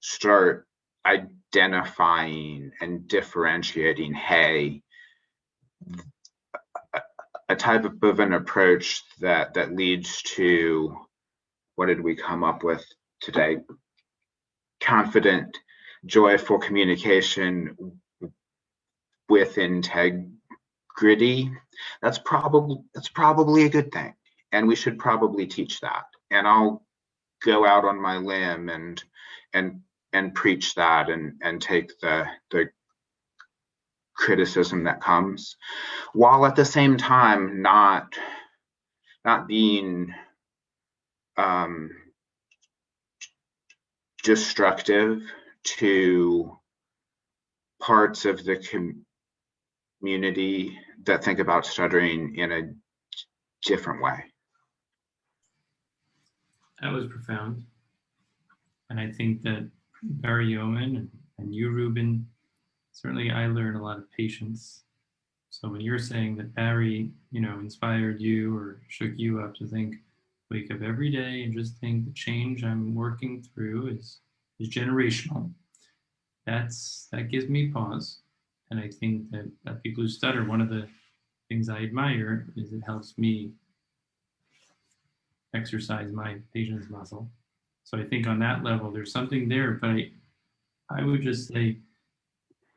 start identifying and differentiating, hey, a type of an approach that leads to, what did we come up with today? Confident, joyful communication with integrity. That's probably a good thing, and we should probably teach that. And I'll go out on my limb and preach that and take the criticism that comes, while at the same time not being destructive to parts of the community that think about stuttering in a different way. That was profound. And I think that Barry Yeoman and you, Reuben, certainly I learned a lot of patience. So when you're saying that Barry, inspired you or shook you up to think, wake up every day and just think the change I'm working through is generational. That gives me pause. And I think that people who stutter, one of the things I admire is it helps me exercise my patience muscle. So I think on that level, there's something there. But I would just say,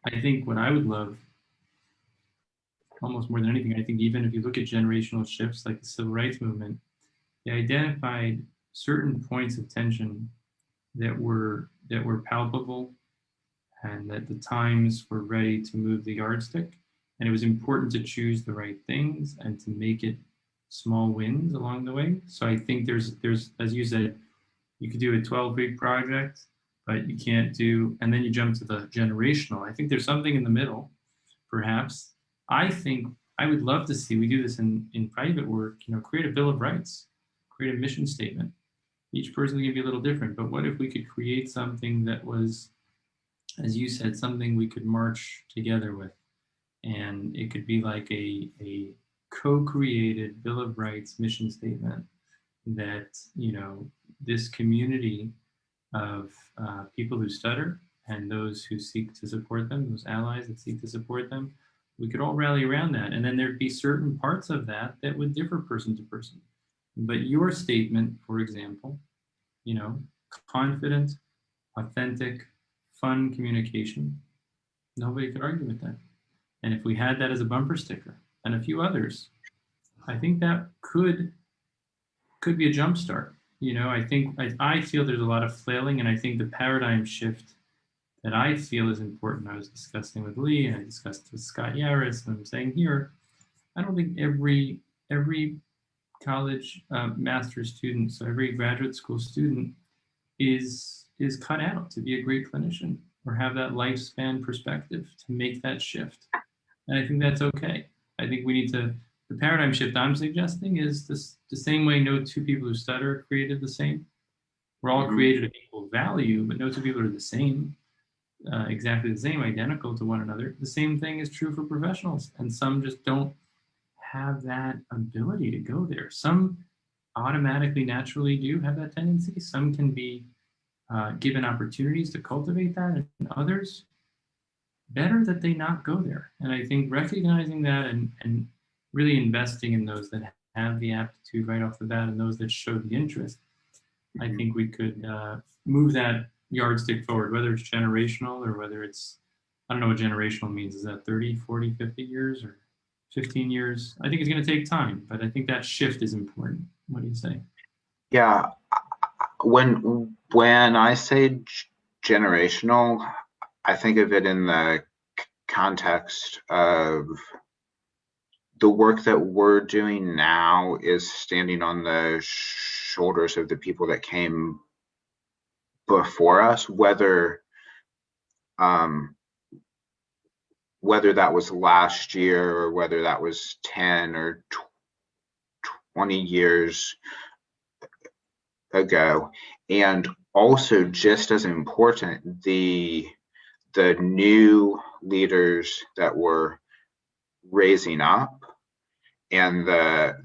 I think what I would love, almost more than anything, I think even if you look at generational shifts like the civil rights movement, they identified certain points of tension that were palpable and that the times were ready to move the yardstick. And it was important to choose the right things and to make it small wins along the way. So I think there's, as you said, you could do a 12-week project, but you can't do, and then you jump to the generational. I think there's something in the middle, perhaps. I think I would love to see, we do this in private work, create a Bill of Rights, create a mission statement. Each person is going to be a little different, but what if we could create something that was, as you said, something we could march together with? And it could be like a co-created Bill of Rights mission statement that, this community of people who stutter and those who seek to support them, those allies that seek to support them, we could all rally around that. And then there'd be certain parts of that would differ person to person. But your statement, for example, confident, authentic, fun communication, nobody could argue with that. And if we had that as a bumper sticker and a few others, I think that could be a jump start. I feel there's a lot of flailing, and I think the paradigm shift that I feel is important. I was discussing with Lee, and I discussed with Scott Yaris, and I'm saying here, I don't think every college master's student, so every graduate school student is cut out to be a great clinician or have that lifespan perspective to make that shift. And I think that's okay. I think we need to, the paradigm shift I'm suggesting is this, the same way no two people who stutter created the same. We're all created of equal value, but no two people are the same, exactly the same, identical to one another. The same thing is true for professionals, and some just don't have that ability to go there. Some automatically, naturally do have that tendency. Some can be given opportunities to cultivate that, and others, better that they not go there. And I think recognizing that and really investing in those that have the aptitude right off the bat and those that show the interest, I think we could move that yardstick forward, whether it's generational or whether it's, I don't know what generational means. Is that 30, 40, 50 years or 15 years? I think it's going to take time, but I think that shift is important. What do you say? Yeah, when I say generational, I think of it in the context of the work that we're doing now is standing on the shoulders of the people that came before us, whether that was last year or whether that was 10 or 20 years ago. And also, just as important, the new leaders that were raising up and the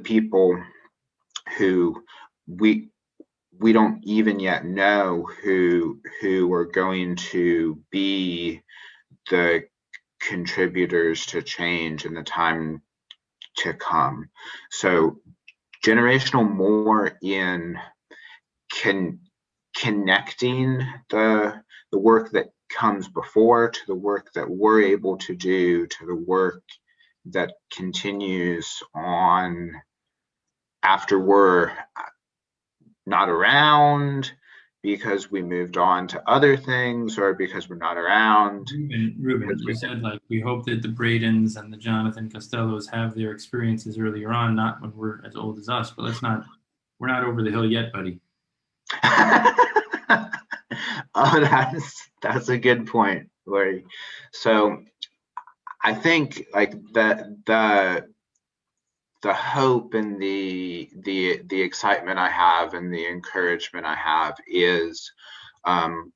people who we don't even yet know who are going to be the contributors to change in the time to come. So generational more in connecting the work that comes before to the work that we're able to do, to the work that continues on after we're not around because we moved on to other things or because we're not around. Reuben, you said like we hope that the Bradens and the Jonathan Costellos have their experiences earlier on, not when we're as old as us, but we're not over the hill yet, buddy. Oh, that's a good point, Uri. So I think like the hope and the excitement I have and the encouragement I have is um,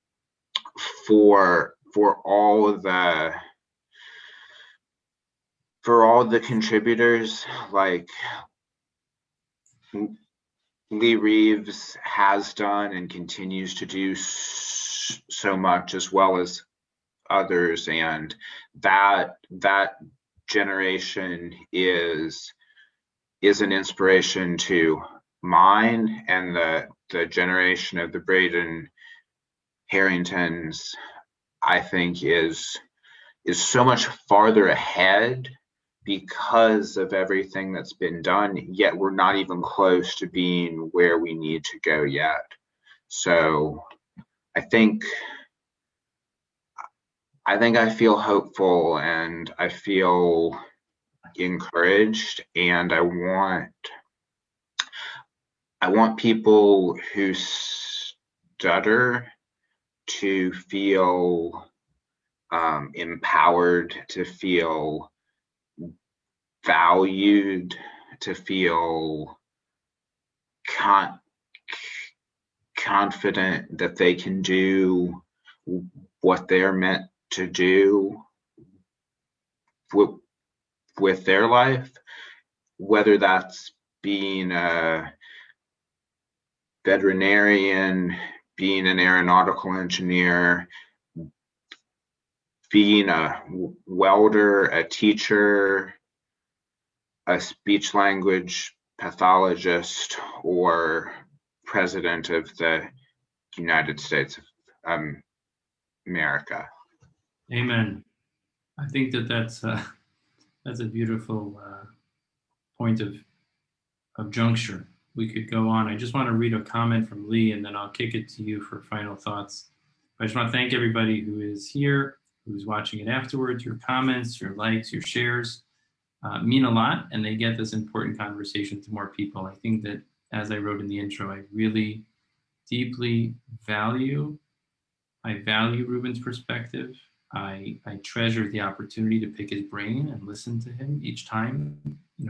for all the contributors, like Lee Reeves has done and continues to do so much, as well as others, and that generation is an inspiration to mine, and the generation of the Braden Harringtons, I think, is so much farther ahead because of everything that's been done, yet we're not even close to being where we need to go yet. So I think I feel hopeful, and I feel encouraged, and I want people who stutter to feel empowered, to feel valued, to feel confident that they can do what they're meant to do with their life, whether that's being a veterinarian, being an aeronautical engineer, being a welder, a teacher, a speech language pathologist, or president of the United States of America. Amen. I think that's a beautiful point of juncture. We could go on. I just want to read a comment from Lee, and then I'll kick it to you for final thoughts. I just want to thank everybody who is here, who's watching it afterwards. Your comments, your likes, your shares mean a lot, and they get this important conversation to more people. I think that, as I wrote in the intro, I really deeply value Reuben's perspective. I treasure the opportunity to pick his brain and listen to him each time.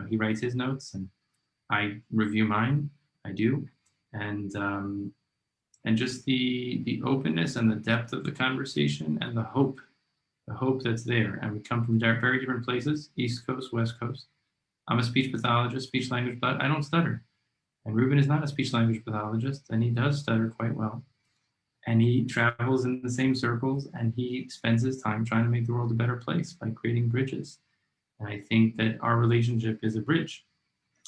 He writes his notes, and I review mine. I do, and just the openness and the depth of the conversation, and the hope that's there. And we come from very different places: East Coast, West Coast. I'm a speech pathologist, speech language, but I don't stutter. And Reuben is not a speech language pathologist, and he does stutter quite well. And he travels in the same circles, and he spends his time trying to make the world a better place by creating bridges. And I think that our relationship is a bridge.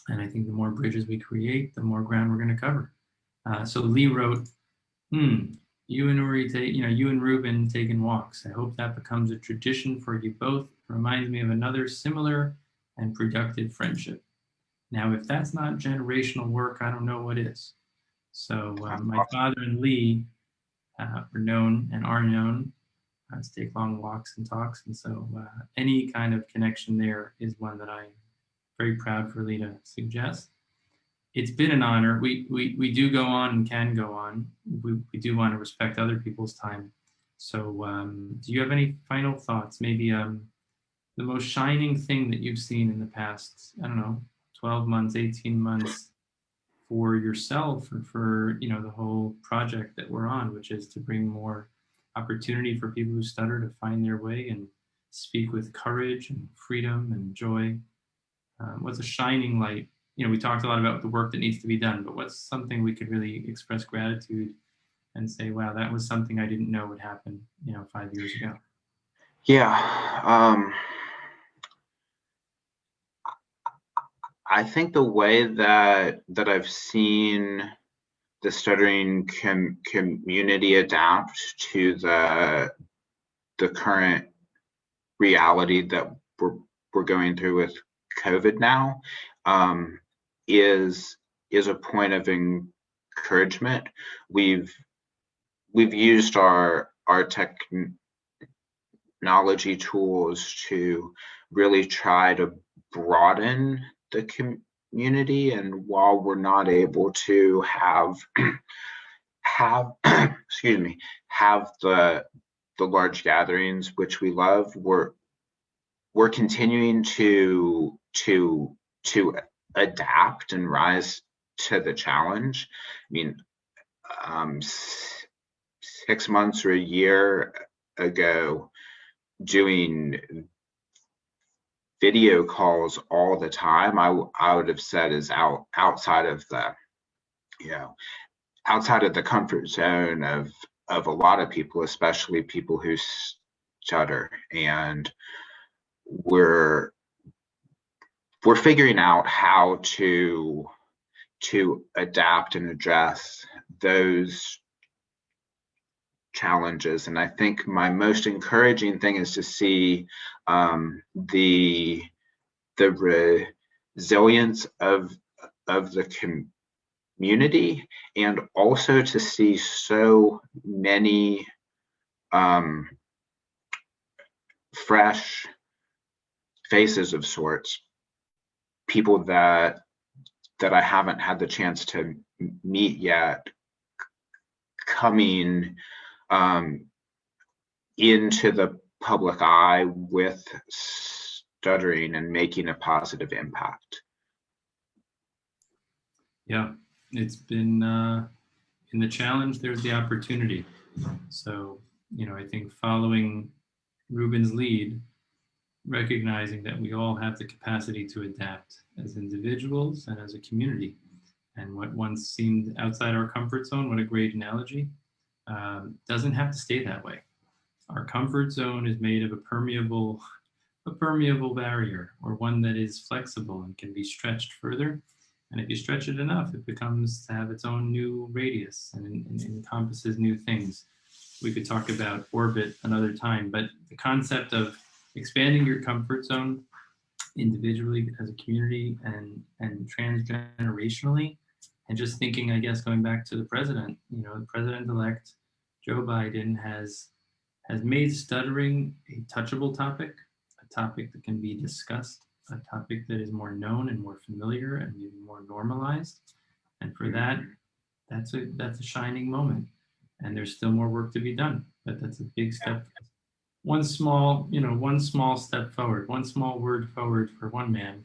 And I think the more bridges we create, the more ground we're going to cover. So Lee wrote, you and Uri, you and Reuben taking walks. I hope that becomes a tradition for you both. It reminds me of another similar and productive friendship. Now, if that's not generational work, I don't know what is. So my father and Lee were known and are known to take long walks and talks. And so any kind of connection there is one that I'm very proud for Lee to suggest. It's been an honor. We do go on and can go on. We do want to respect other people's time. So do you have any final thoughts? Maybe the most shining thing that you've seen in the past, 12 months, 18 months for yourself, or for, the whole project that we're on, which is to bring more opportunity for people who stutter to find their way and speak with courage and freedom and joy. What's a shining light? We talked a lot about the work that needs to be done, but what's something we could really express gratitude and say, wow, that was something I didn't know would happen, 5 years ago? Yeah. I think the way that I've seen the stuttering community adapt to the current reality that we're going through with COVID now is a point of encouragement. We've used our technology tools to really try to broaden the community, and while we're not able to have have excuse me, have the large gatherings, which we love. We're continuing to adapt and rise to the challenge. I mean, 6 months or a year ago, doing video calls all the time, I would have said is outside of the, outside of the comfort zone of a lot of people, especially people who stutter. And we're figuring out how to adapt and address those challenges. And I think my most encouraging thing is to see the resilience of the community, and also to see so many fresh faces of sorts, people that I haven't had the chance to meet yet, coming into the public eye with stuttering and making a positive impact. Yeah, it's been in the challenge, there's the opportunity. So, I think following Reuben's lead, recognizing that we all have the capacity to adapt as individuals and as a community. And what once seemed outside our comfort zone, what a great analogy, doesn't have to stay that way. Our comfort zone is made of a permeable barrier, or one that is flexible and can be stretched further. And if you stretch it enough, it becomes to have its own new radius and encompasses new things. We could talk about orbit another time, but the concept of expanding your comfort zone individually as a community and transgenerationally, and just thinking, I guess, going back to the president, the president-elect Joe Biden has made stuttering a touchable topic, a topic that can be discussed, a topic that is more known and more familiar and maybe more normalized. And for that, that's a shining moment. And there's still more work to be done, but that's a big step. One small step forward, one small word forward for one man,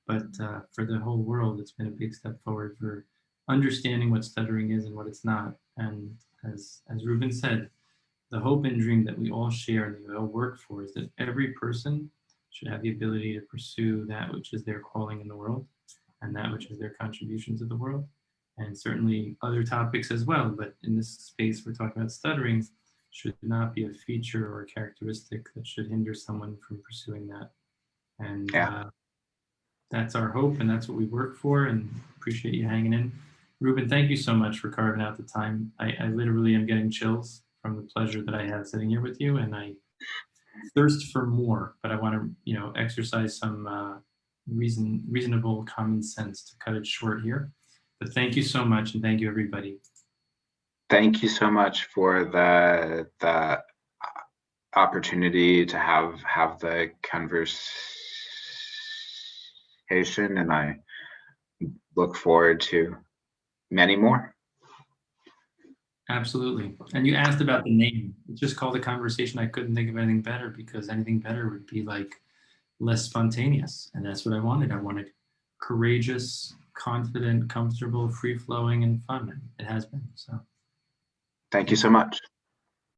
but for the whole world, it's been a big step forward for understanding what stuttering is and what it's not. And as Reuben said, the hope and dream that we all share and that we all work for is that every person should have the ability to pursue that which is their calling in the world and that which is their contribution to the world, and certainly other topics as well. But in this space, we're talking about stuttering should not be a feature or a characteristic that should hinder someone from pursuing that. And that's our hope, and that's what we work for, and appreciate you hanging in. Reuben, thank you so much for carving out the time. I literally am getting chills from the pleasure that I have sitting here with you, and I thirst for more, but I want to, exercise some reasonable common sense to cut it short here. But thank you so much, and thank you, everybody. Thank you so much for the opportunity to have the conversation, and I look forward to many more. Absolutely. And you asked about the name. It's just called A Conversation. I couldn't think of anything better, because anything better would be like less spontaneous. And that's what I wanted. I wanted courageous, confident, comfortable, free-flowing, and fun. It has been. So thank you so much.